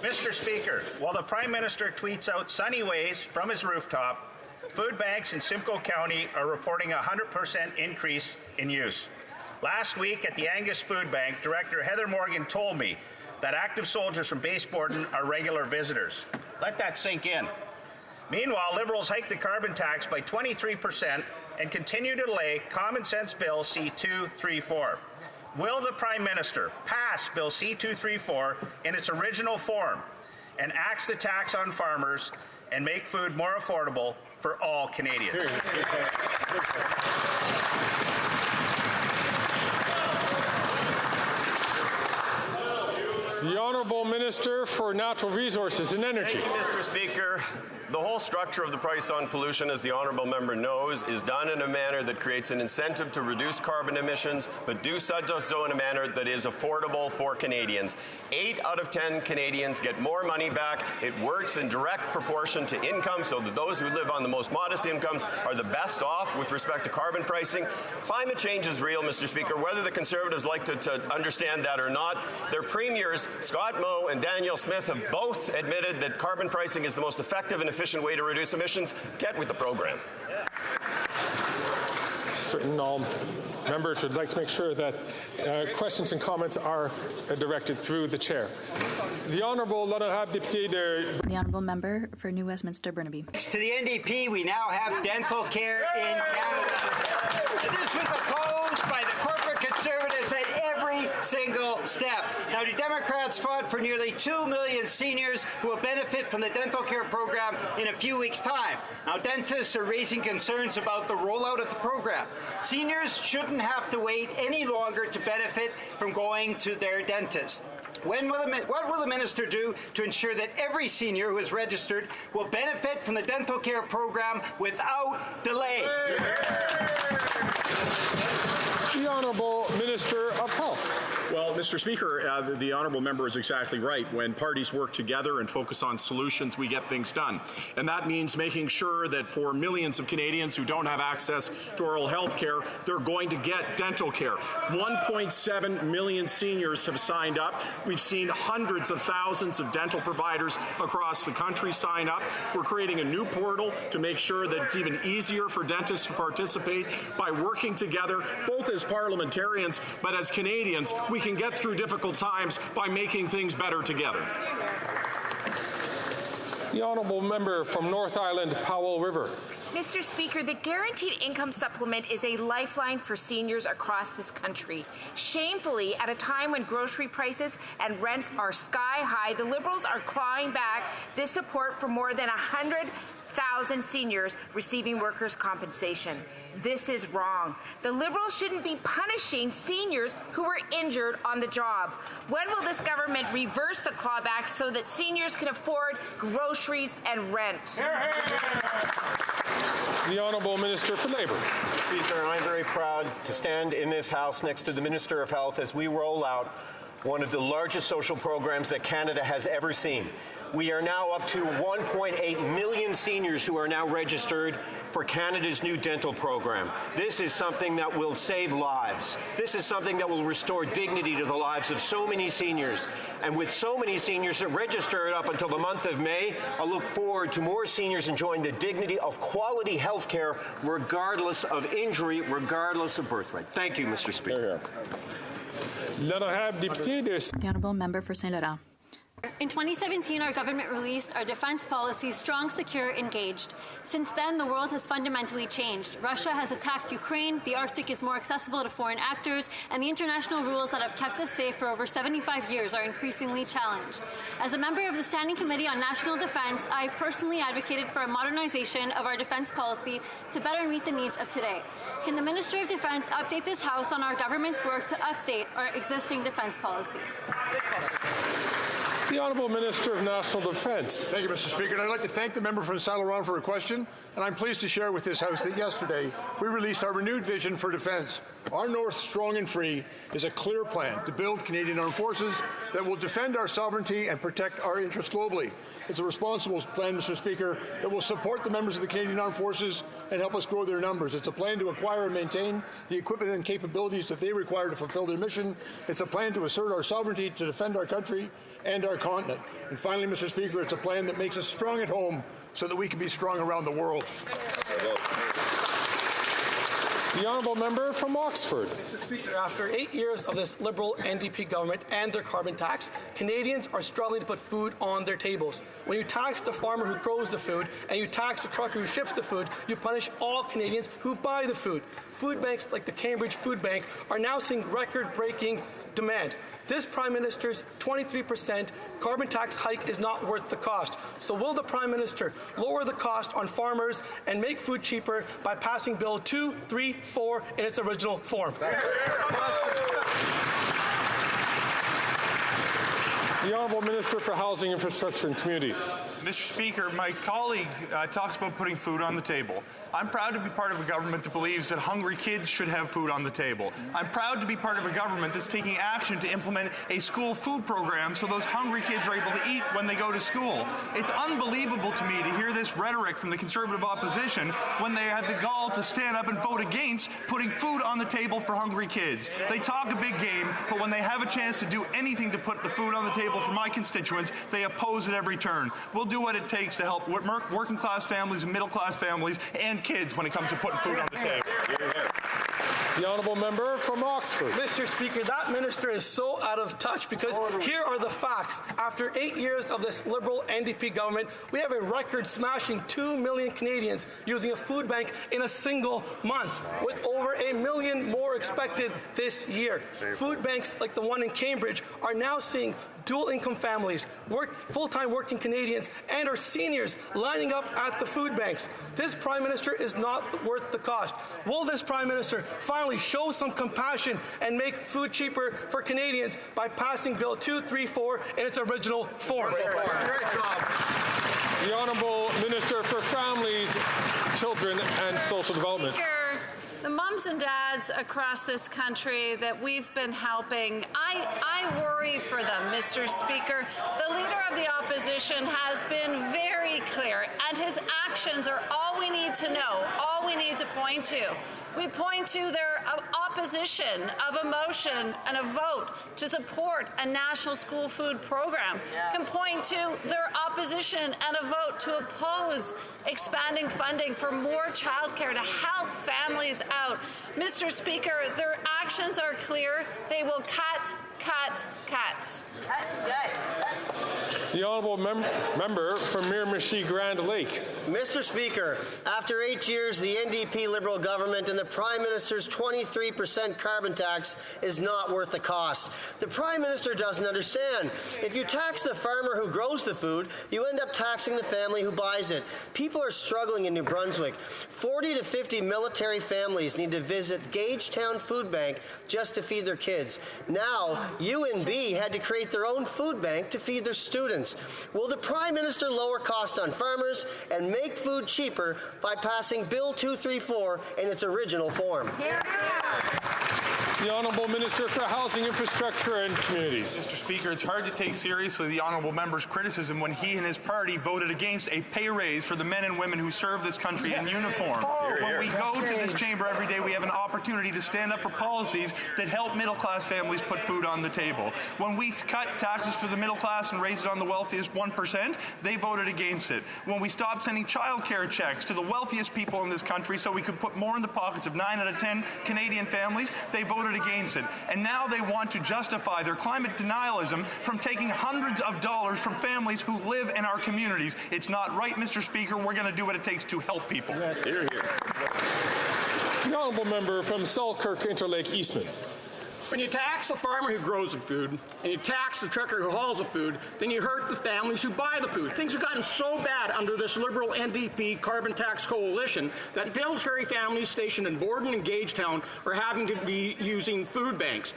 Mr. Speaker, while the Prime Minister tweets out sunny ways from his rooftop, food banks in Simcoe County are reporting a 100% increase in use. Last week at the Angus Food Bank, Director Heather Morgan told me that active soldiers from Base Borden are regular visitors. Let that sink in. Meanwhile, Liberals hiked the carbon tax by 23% and continue to delay Common Sense Bill C-234. Will the Prime Minister pass Bill C-234 in its original form and axe the tax on farmers and make food more affordable for all Canadians? The Honourable Minister for Natural Resources and Energy. Thank you, Mr. Speaker. The whole structure of the price on pollution, as the honourable member knows, is done in a manner that creates an incentive to reduce carbon emissions, but do so in a manner that is affordable for Canadians. 8 out of 10 Canadians get more money back. It works in direct proportion to income, so that those who live on the most modest incomes are the best off with respect to carbon pricing. Climate change is real, Mr. Speaker. Whether the Conservatives like to understand that or not, their premiers, Scott Moe and Danielle Smith, have both admitted that carbon pricing is the most effective and efficient way to reduce emissions. Get with the program. Certain members would like to make sure that questions and comments are directed through the chair. The Honourable The Honourable Member for New Westminster Burnaby. To the NDP, we now have dental care in Canada. This was opposed by the corporate Conservatives at every single step. Now, the Democrats fought for nearly 2 million seniors who will benefit from the dental care program in a few weeks' time. Now, dentists are raising concerns about the rollout of the program. Seniors shouldn't have to wait any longer to benefit from going to their dentist. What will the minister do to ensure that every senior who is registered will benefit from the dental care program without delay? The Honourable Minister of Health. Well, Mr. Speaker, the honourable member is exactly right. When parties work together and focus on solutions, we get things done. And that means making sure that for millions of Canadians who don't have access to oral health care, they're going to get dental care. 1.7 million seniors have signed up. We've seen hundreds of thousands of dental providers across the country sign up. We're creating a new portal to make sure that it's even easier for dentists to participate. By working together, both as parliamentarians but as Canadians, we can get through difficult times by making things better together. The honourable member from North Island, Powell River. Mr. Speaker, the Guaranteed Income Supplement is a lifeline for seniors across this country. Shamefully, at a time when grocery prices and rents are sky high, the Liberals are clawing back this support for more than 100,000 seniors receiving workers' compensation. This is wrong. The Liberals shouldn't be punishing seniors who were injured on the job. When will this government reverse the clawback so that seniors can afford groceries and rent? The Honourable Minister for Labour. Speaker, I'm very proud to stand in this House next to the Minister of Health as we roll out one of the largest social programs that Canada has ever seen. We are now up to 1.8 million seniors who are now registered for Canada's new dental program. This is something that will save lives. This is something that will restore dignity to the lives of so many seniors. And with so many seniors that registered up until the month of May, I look forward to more seniors enjoying the dignity of quality health care regardless of injury, regardless of birthright. Thank you, Mr. Speaker. The Honourable Member for Saint Laurent. In 2017, our government released our defense policy, Strong, Secure, Engaged. Since then, the world has fundamentally changed. Russia has attacked Ukraine, the Arctic is more accessible to foreign actors, and the international rules that have kept us safe for over 75 years are increasingly challenged. As a member of the Standing Committee on National Defense, I have personally advocated for a modernization of our defense policy to better meet the needs of today. Can the Minister of Defense update this House on our government's work to update our existing defense policy? The Honourable Minister of National Defence. Thank you, Mr. Speaker. And I'd like to thank the member from Saint Laurent for a question. And I'm pleased to share with this House that yesterday we released our renewed vision for defence. Our North Strong and Free is a clear plan to build Canadian armed forces that will defend our sovereignty and protect our interests globally. It's a responsible plan, Mr. Speaker, that will support the members of the Canadian Armed Forces and help us grow their numbers. It's a plan to acquire and maintain the equipment and capabilities that they require to fulfill their mission. It's a plan to assert our sovereignty to defend our country and our continent. And finally, Mr. Speaker, it's a plan that makes us strong at home so that we can be strong around the world. The Honourable Member from Oxford. Mr. Speaker, after 8 years of this Liberal NDP government and their carbon tax, Canadians are struggling to put food on their tables. When you tax the farmer who grows the food and you tax the trucker who ships the food, you punish all Canadians who buy the food. Food banks like the Cambridge Food Bank are now seeing record-breaking demand. This Prime Minister's 23% carbon tax hike is not worth the cost. So will the Prime Minister lower the cost on farmers and make food cheaper by passing Bill 234 in its original form? The Honourable Minister for Housing, Infrastructure and Communities. Mr. Speaker, my colleague talks about putting food on the table. I'm proud to be part of a government that believes that hungry kids should have food on the table. I'm proud to be part of a government that's taking action to implement a school food program so those hungry kids are able to eat when they go to school. It's unbelievable to me to hear this rhetoric from the Conservative opposition when they have the gall to stand up and vote against putting food on the table for hungry kids. They talk a big game, but when they have a chance to do anything to put the food on the table for my constituents, they oppose at every turn. We'll do what it takes to help working class families and middle class families and kids when it comes to putting food on the table. The Honourable Member from Oxford. Mr. Speaker, that minister is so out of touch because here are the facts. After 8 years of this Liberal NDP government, we have a record-smashing 2 million Canadians using a food bank in a single month, with over 1 million more expected this year. Food banks like the one in Cambridge are now seeing dual-income families, full-time working Canadians, and our seniors lining up at the food banks. This Prime Minister is not worth the cost. Will this Prime Minister finally show some compassion and make food cheaper for Canadians by passing Bill 234 in its original form? Great job. The Honourable Minister for Families, Children and Social Development. Speaker, the mums and dads across this country that we've been helping, I worry for them, Mr. Speaker. The Leader of the Opposition has been very clear, and his actions are all we need to know, all we need to point to. We point to their opposition of a motion and a vote to support a national school food program. Can point to their opposition and a vote to oppose expanding funding for more childcare to help families out. Mr. Speaker, their actions are clear. They will cut, cut, cut. The honourable member from Miramichi Grand Lake. Mr. Speaker, after 8 years, the NDP Liberal government and the Prime Minister's 23% carbon tax is not worth the cost. The Prime Minister doesn't understand. If you tax the farmer who grows the food, you end up taxing the family who buys it. People are struggling in New Brunswick. 40 to 50 military families need to visit Gagetown Food Bank just to feed their kids. Now, UNB had to create their own food bank to feed their students. Will the Prime Minister lower costs on farmers and make food cheaper by passing Bill 234 in its original form? The Honourable Minister for Housing, Infrastructure and Communities. Mr. Speaker, it's hard to take seriously the Honourable Member's criticism when he and his party voted against a pay raise for the men and women who serve this country in uniform. When we go to this chamber every day, we have an opportunity to stand up for policies that help middle-class families put food on the table. When we cut taxes for the middle class and raise it on the wealthiest 1%, they voted against it. When we stopped sending child care checks to the wealthiest people in this country so we could put more in the pockets of 9 out of 10 Canadian families, they voted against it. And now they want to justify their climate denialism from taking hundreds of dollars from families who live in our communities. It's not right, Mr. Speaker. We're going to do what it takes to help people. Yes. Hear, hear. The honourable member from Selkirk Interlake Eastman. When you tax the farmer who grows the food and you tax the trucker who hauls the food, then you hurt the families who buy the food. Things have gotten so bad under this Liberal NDP carbon tax coalition that military families stationed in Borden and Gagetown are having to be using food banks.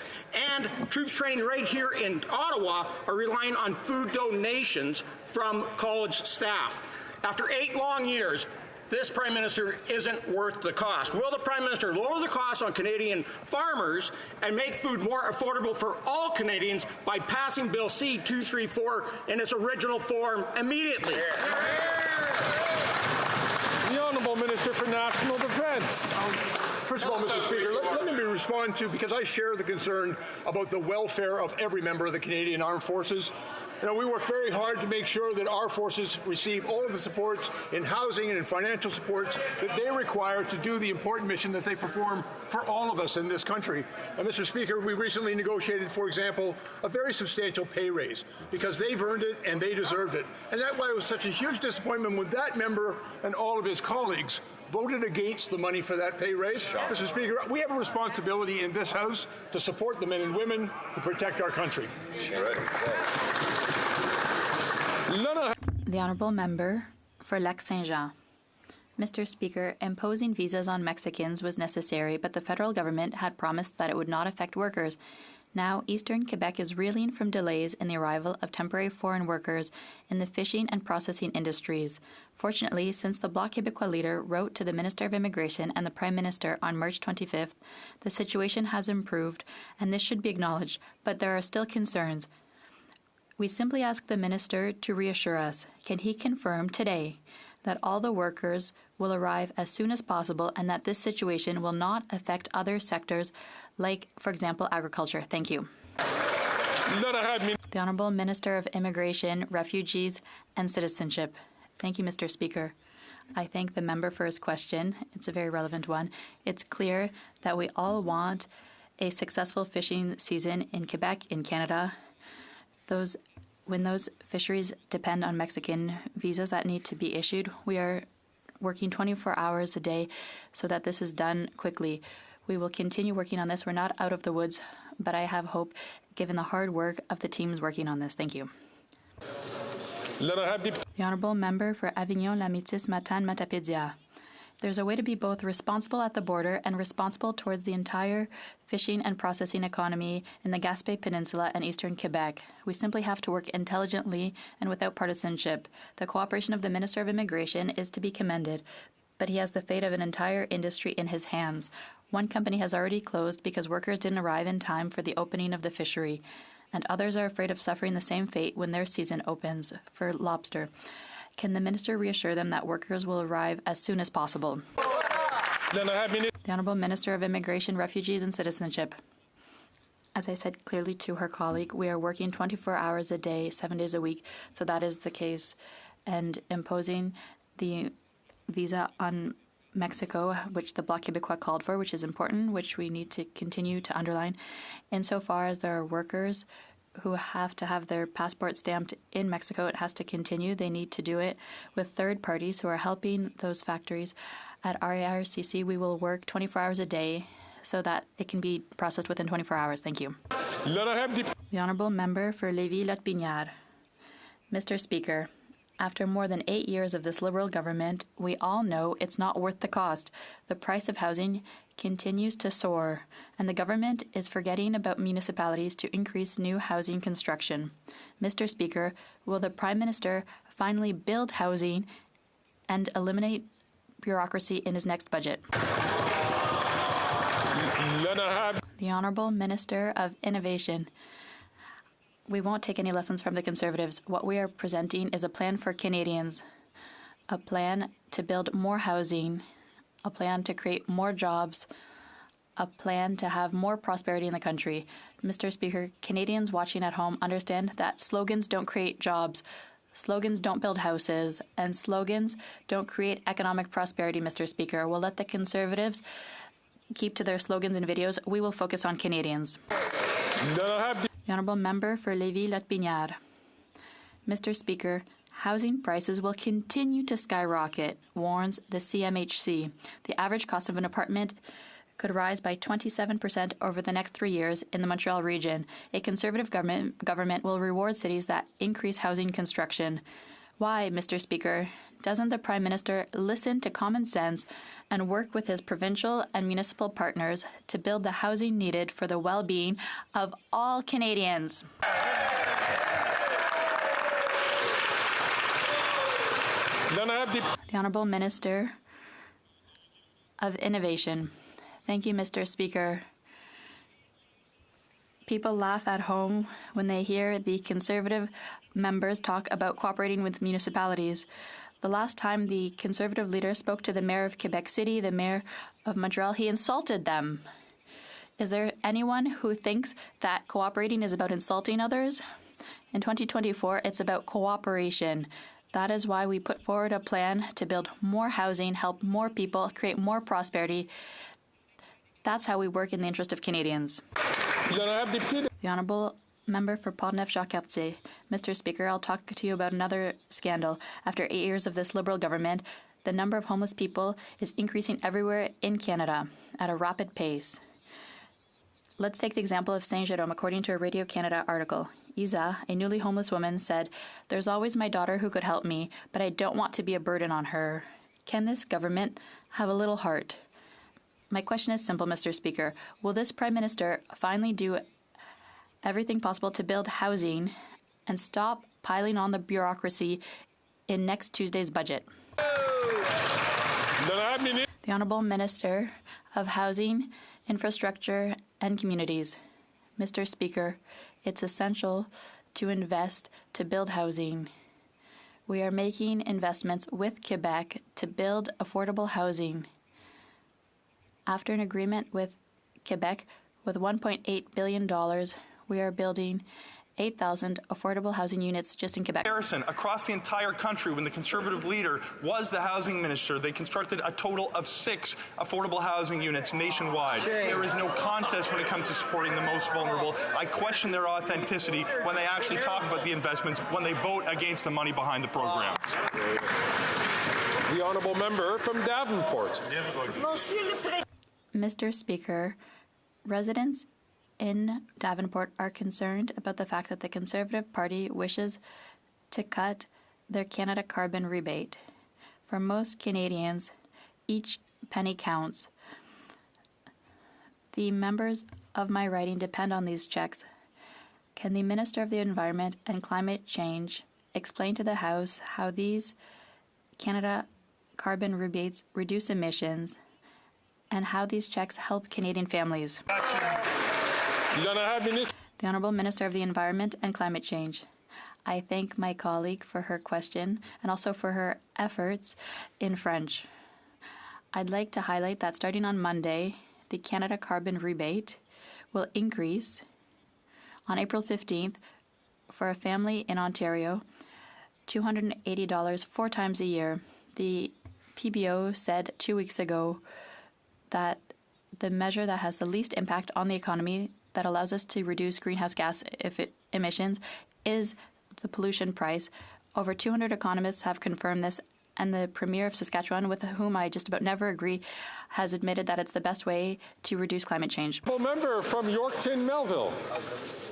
And troops training right here in Ottawa are relying on food donations from college staff. After 8 long years, this Prime Minister isn't worth the cost. Will the Prime Minister lower the cost on Canadian farmers and make food more affordable for all Canadians by passing Bill C-234 in its original form immediately? The Honourable Minister for National Defence. First of all, Mr. Speaker, let me respond to, because I share the concern about the welfare of every member of the Canadian Armed Forces. You know, we work very hard to make sure that our forces receive all of the supports in housing and in financial supports that they require to do the important mission that they perform for all of us in this country. And, Mr. Speaker, we recently negotiated, for example, a very substantial pay raise because they've earned it and they deserved it. And that's why it was such a huge disappointment when that member and all of his colleagues voted against the money for that pay raise. Mr. Speaker, we have a responsibility in this House to support the men and women who protect our country. The Honourable Member for Lac-Saint-Jean. Mr. Speaker, imposing visas on Mexicans was necessary, but the federal government had promised that it would not affect workers. Now, Eastern Quebec is reeling from delays in the arrival of temporary foreign workers in the fishing and processing industries. Fortunately, since the Bloc Québécois leader wrote to the Minister of Immigration and the Prime Minister on March 25th, the situation has improved, and this should be acknowledged, but there are still concerns. We simply ask the Minister to reassure us. Can he confirm today that all the workers will arrive as soon as possible and that this situation will not affect other sectors like, for example, agriculture? Thank you. The Honourable Minister of Immigration, Refugees and Citizenship. Thank you, Mr. Speaker. I thank the member for his question. It's a very relevant one. It's clear that we all want a successful fishing season in Quebec, in Canada. When those fisheries depend on Mexican visas that need to be issued, we are working 24 hours a day so that this is done quickly. We will continue working on this. We're not out of the woods, but I have hope given the hard work of the teams working on this. Thank you. The Honourable Member for Avignon, La Métis, Matane, Matapédia. There's a way to be both responsible at the border and responsible towards the entire fishing and processing economy in the Gaspé Peninsula and eastern Quebec. We simply have to work intelligently and without partisanship. The cooperation of the Minister of Immigration is to be commended, but he has the fate of an entire industry in his hands. One company has already closed because workers didn't arrive in time for the opening of the fishery, and others are afraid of suffering the same fate when their season opens for lobster. Can the minister reassure them that workers will arrive as soon as possible? The Honourable Minister of Immigration, Refugees and Citizenship. As I said clearly to her colleague, we are working 24 hours a day, 7 days a week, so that is the case. And imposing the visa on Mexico, which the Bloc Québécois called for, which is important, which we need to continue to underline, insofar as there are workers who have to have their passport stamped in Mexico, it has to continue. They need to do it with third parties who are helping those factories. At RARCC, we will work 24 hours a day so that it can be processed within 24 hours. Thank you. The Honourable Member for Lévis-Lotbinière. Mr. Speaker, after more than 8 years of this Liberal government, we all know it's not worth the cost. The price of housing continues to soar, and the government is forgetting about municipalities to increase new housing construction. Mr. Speaker, will the Prime Minister finally build housing and eliminate bureaucracy in his next budget? The Honourable Minister of Innovation. We won't take any lessons from the Conservatives. What we are presenting is a plan for Canadians, a plan to build more housing, a plan to create more jobs, a plan to have more prosperity in the country. Mr. Speaker, Canadians watching at home understand that slogans don't create jobs, slogans don't build houses, and slogans don't create economic prosperity, Mr. Speaker. We'll let the Conservatives keep to their slogans and videos. We will focus on Canadians. The Honourable Member for Lévis-Lotbinière. Mr. Speaker, housing prices will continue to skyrocket, warns the CMHC. The average cost of an apartment could rise by 27% over the next 3 years in the Montreal region. A Conservative government will reward cities that increase housing construction. Why, Mr. Speaker, doesn't the Prime Minister listen to common sense and work with his provincial and municipal partners to build the housing needed for the well-being of all Canadians? The Honourable Minister of Innovation. Thank you, Mr. Speaker. People laugh at home when they hear the Conservative members talk about cooperating with municipalities. The last time the Conservative leader spoke to the Mayor of Quebec City, the Mayor of Montreal, he insulted them. Is there anyone who thinks that cooperating is about insulting others? In 2024, it's about cooperation. That is why we put forward a plan to build more housing, help more people, create more prosperity. That's how we work in the interest of Canadians. The Honourable Member for Portneuf-Jacques-Cartier. Mr. Speaker, I'll talk to you about another scandal. After 8 years of this Liberal government, the number of homeless people is increasing everywhere in Canada at a rapid pace. Let's take the example of Saint-Jérôme. According to a Radio Canada article, Isa, a newly homeless woman, said, "There's always my daughter who could help me, but I don't want to be a burden on her." Can this government have a little heart? My question is simple, Mr. Speaker. Will this Prime Minister finally do everything possible to build housing and stop piling on the bureaucracy in next Tuesday's budget? The Honourable Minister of Housing, Infrastructure and Communities. Mr. Speaker, it's essential to invest to build housing. We are making investments with Quebec to build affordable housing. After an agreement with Quebec with $1.8 billion, we are building 8,000 affordable housing units just in Quebec. Comparison across the entire country, when the Conservative leader was the housing minister, they constructed a total of 6 affordable housing units nationwide. There is no contest when it comes to supporting the most vulnerable. I question their authenticity when they actually talk about the investments, when they vote against the money behind the programs. The Honourable Member from Davenport. Mr. Speaker, residents in Davenport are concerned about the fact that the Conservative Party wishes to cut their Canada carbon rebate. For most Canadians, each penny counts. The members of my riding depend on these checks. Can the Minister of the Environment and Climate Change explain to the House how these Canada carbon rebates reduce emissions and how these checks help Canadian families. The Honourable Minister of the Environment and Climate Change. I thank my colleague for her question and also for her efforts in French. I'd like to highlight that starting on Monday, the Canada Carbon Rebate will increase on April 15th for a family in Ontario, $280 4 times a year. The PBO said 2 weeks ago that the measure that has the least impact on the economy that allows us to reduce greenhouse gas emissions is the pollution price. Over 200 economists have confirmed this, and the Premier of Saskatchewan, with whom I just about never agree, has admitted that it's the best way to reduce climate change. Member from Yorkton, Melville.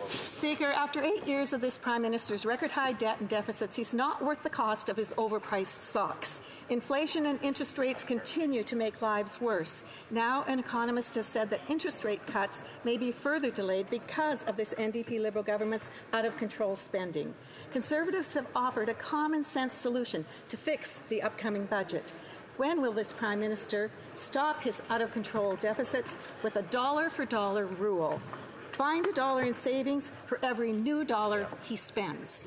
Speaker, after 8 years of this Prime Minister's record-high debt and deficits, he's not worth the cost of his overpriced stocks. Inflation and interest rates continue to make lives worse. Now, an economist has said that interest rate cuts may be further delayed because of this NDP Liberal government's out-of-control spending. Conservatives have offered a common-sense solution to fix the upcoming budget. When will this Prime Minister stop his out-of-control deficits with a dollar-for-dollar rule? Find $1 in savings for every new dollar he spends.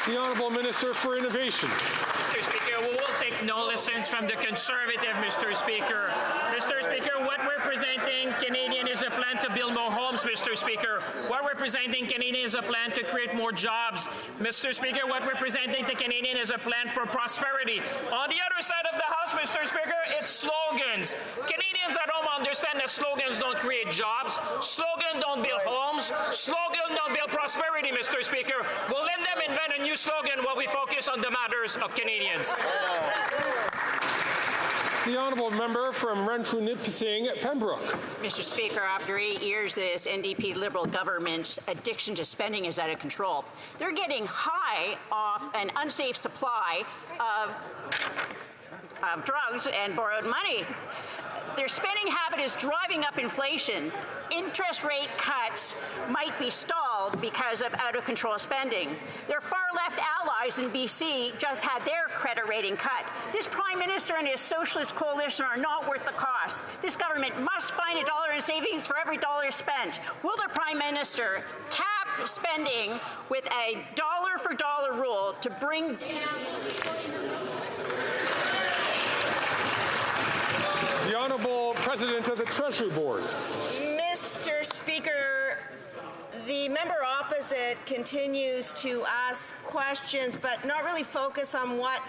The Honourable Minister for Innovation. Mr. Speaker, we will take no lessons from the Conservative, Mr. Speaker. Mr. Speaker, what we're presenting Canadian is a plan to build more homes, Mr. Speaker. What we're presenting Canadian is a plan to create more jobs. Mr. Speaker, what we're presenting to Canadian is a plan for prosperity. On the other side of the House, Mr. Speaker, it's slogans. Canadians at home understand that slogans don't create jobs. Slogans don't build homes. Slogans don't build prosperity, Mr. Speaker. We'll let them invent a new slogan while we focus on the matters of Canadians. The Honourable Member from Renfrew Nipissing, Pembroke. Mr. Speaker, after 8 years, this NDP Liberal government's addiction to spending is out of control. They're getting high off an unsafe supply of drugs and borrowed money. Their spending habit is driving up inflation. Interest rate cuts might be stalled because of out-of-control spending. Their far-left allies in BC just had their credit rating cut. This Prime Minister and his socialist coalition are not worth the cost. This government must find $1 in savings for every dollar spent. Will the Prime Minister cap spending with a dollar-for-dollar rule to bring The Honourable President of the Treasury Board. Mr. Speaker, the member opposite continues to ask questions but not really focus on what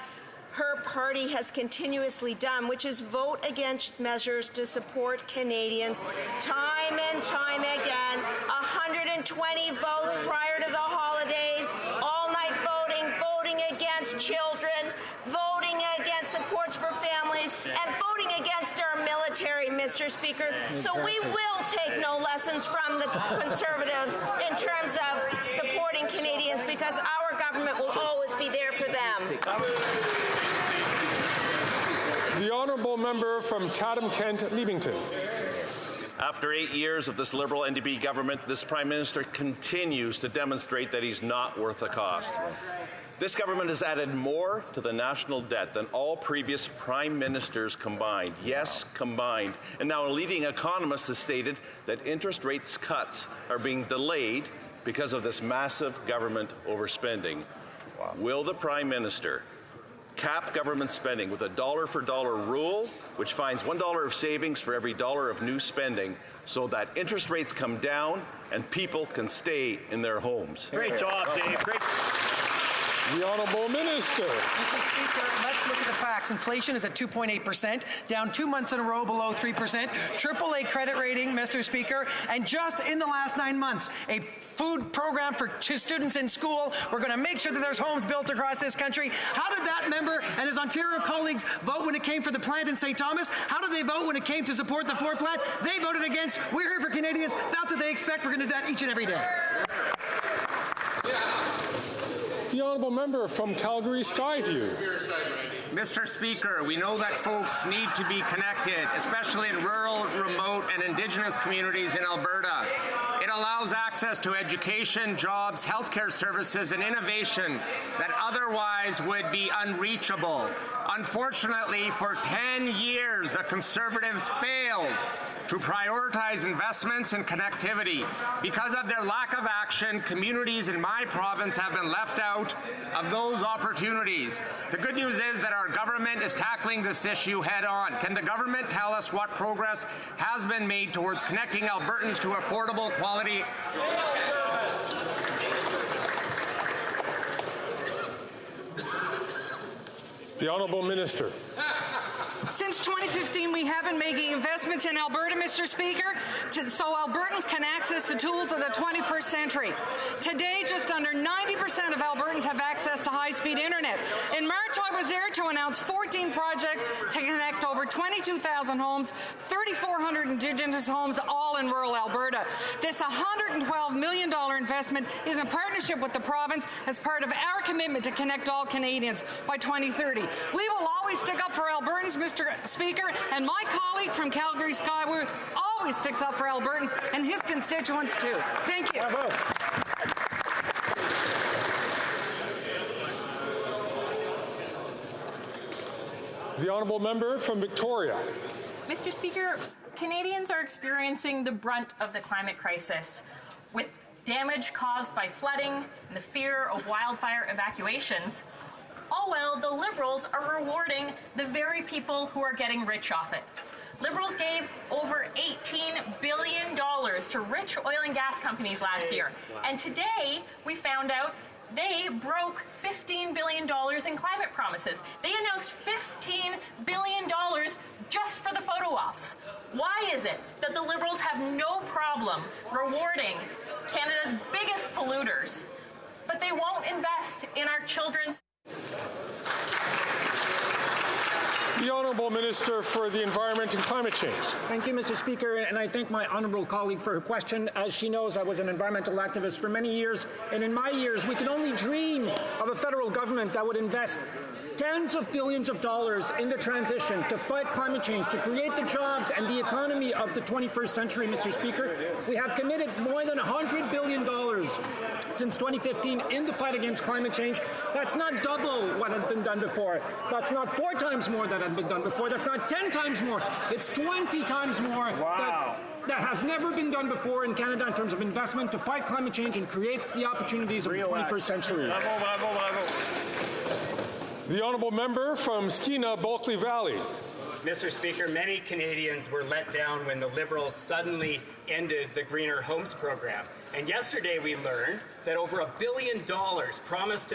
her party has continuously done, which is vote against measures to support Canadians time and time again. 120 votes prior to the holidays, all-night voting, voting against children, voting against supports for families, and voting against our military, Mr. Speaker. So we will take no lessons from the Conservatives in terms of supporting Canadians because our government will always be there for them. The Honourable Member from Chatham-Kent, Leamington. After 8 years of this Liberal NDP government, this Prime Minister continues to demonstrate that he's not worth the cost. This government has added more to the national debt than all previous Prime Ministers combined. Yes, combined. And now a leading economist has stated that interest rates cuts are being delayed because of this massive government overspending. Will the Prime Minister cap government spending with a dollar-for-dollar rule, which finds $1 of savings for every dollar of new spending, so that interest rates come down and people can stay in their homes? Great job, Dave. Great. The Honourable Minister. Mr. Speaker, let's look at the facts. Inflation is at 2.8%, down 2 months in a row below 3%, AAA credit rating, Mr. Speaker, and just in the last 9 months, a food program for students in school. We're going to make sure that there's homes built across this country. How did that member and his Ontario colleagues vote when it came for the plant in St. Thomas? How did they vote when it came to support the Ford plant? They voted against. We're here for Canadians. That's what they expect. We're going to do that each and every day. The Honourable Member from Calgary Skyview. Mr. Speaker, we know that folks need to be connected, especially in rural, remote, and Indigenous communities in Alberta. It allows access to education, jobs, healthcare services, and innovation that otherwise would be unreachable. Unfortunately, for 10 years, the Conservatives failed to prioritize investments in connectivity. Because of their lack of action, communities in my province have been left out of those opportunities. The good news is that our government is tackling this issue head on. Can the government tell us what progress has been made towards connecting Albertans to affordable quality? The Honourable Minister. Since 2015, we have been making investments in Alberta, Mr. Speaker, so Albertans can access the tools of the 21st century. Today, just under 90% of Albertans have access to high-speed internet. In March, I was there to announce 14 projects to connect over 22,000 homes, 3,400 Indigenous homes, all in rural Alberta. This $112 million investment is in partnership with the province as part of our commitment to connect all Canadians by 2030. We will always stick up for Albertans, Mr. Speaker, and my colleague from Calgary Skyward always sticks up for Albertans and his constituents too. Thank you. The Honourable Member from Victoria. Mr. Speaker, Canadians are experiencing the brunt of the climate crisis, with damage caused by flooding and the fear of wildfire evacuations. All while the Liberals are rewarding the very people who are getting rich off it. Liberals gave over $18 billion to rich oil and gas companies last year. And today we found out they broke $15 billion in climate promises. They announced $15 billion just for the photo ops. Why is it that the Liberals have no problem rewarding Canada's biggest polluters, but they won't invest in our children's? The Honourable Minister for the Environment and Climate Change. Thank you, Mr. Speaker, and I thank my honourable colleague for her question. As she knows, I was an environmental activist for many years, and in my years, we could only dream of a federal government that would invest tens of billions of dollars in the transition to fight climate change, to create the jobs and the economy of the 21st century, Mr. Speaker. We have committed more than $100 billion since 2015 in the fight against climate change. That's not double what had been done before. That's not 4 times more that had been done before. That's not 10 times more. It's 20 times more. Wow. That has never been done before in Canada in terms of investment to fight climate change and create the opportunities of the 21st century. Bravo, bravo, bravo. The Honourable Member from Skeena Bulkley Valley. Mr. Speaker, many Canadians were let down when the Liberals suddenly ended the Greener Homes program. And yesterday we learned that over $1 billion promised to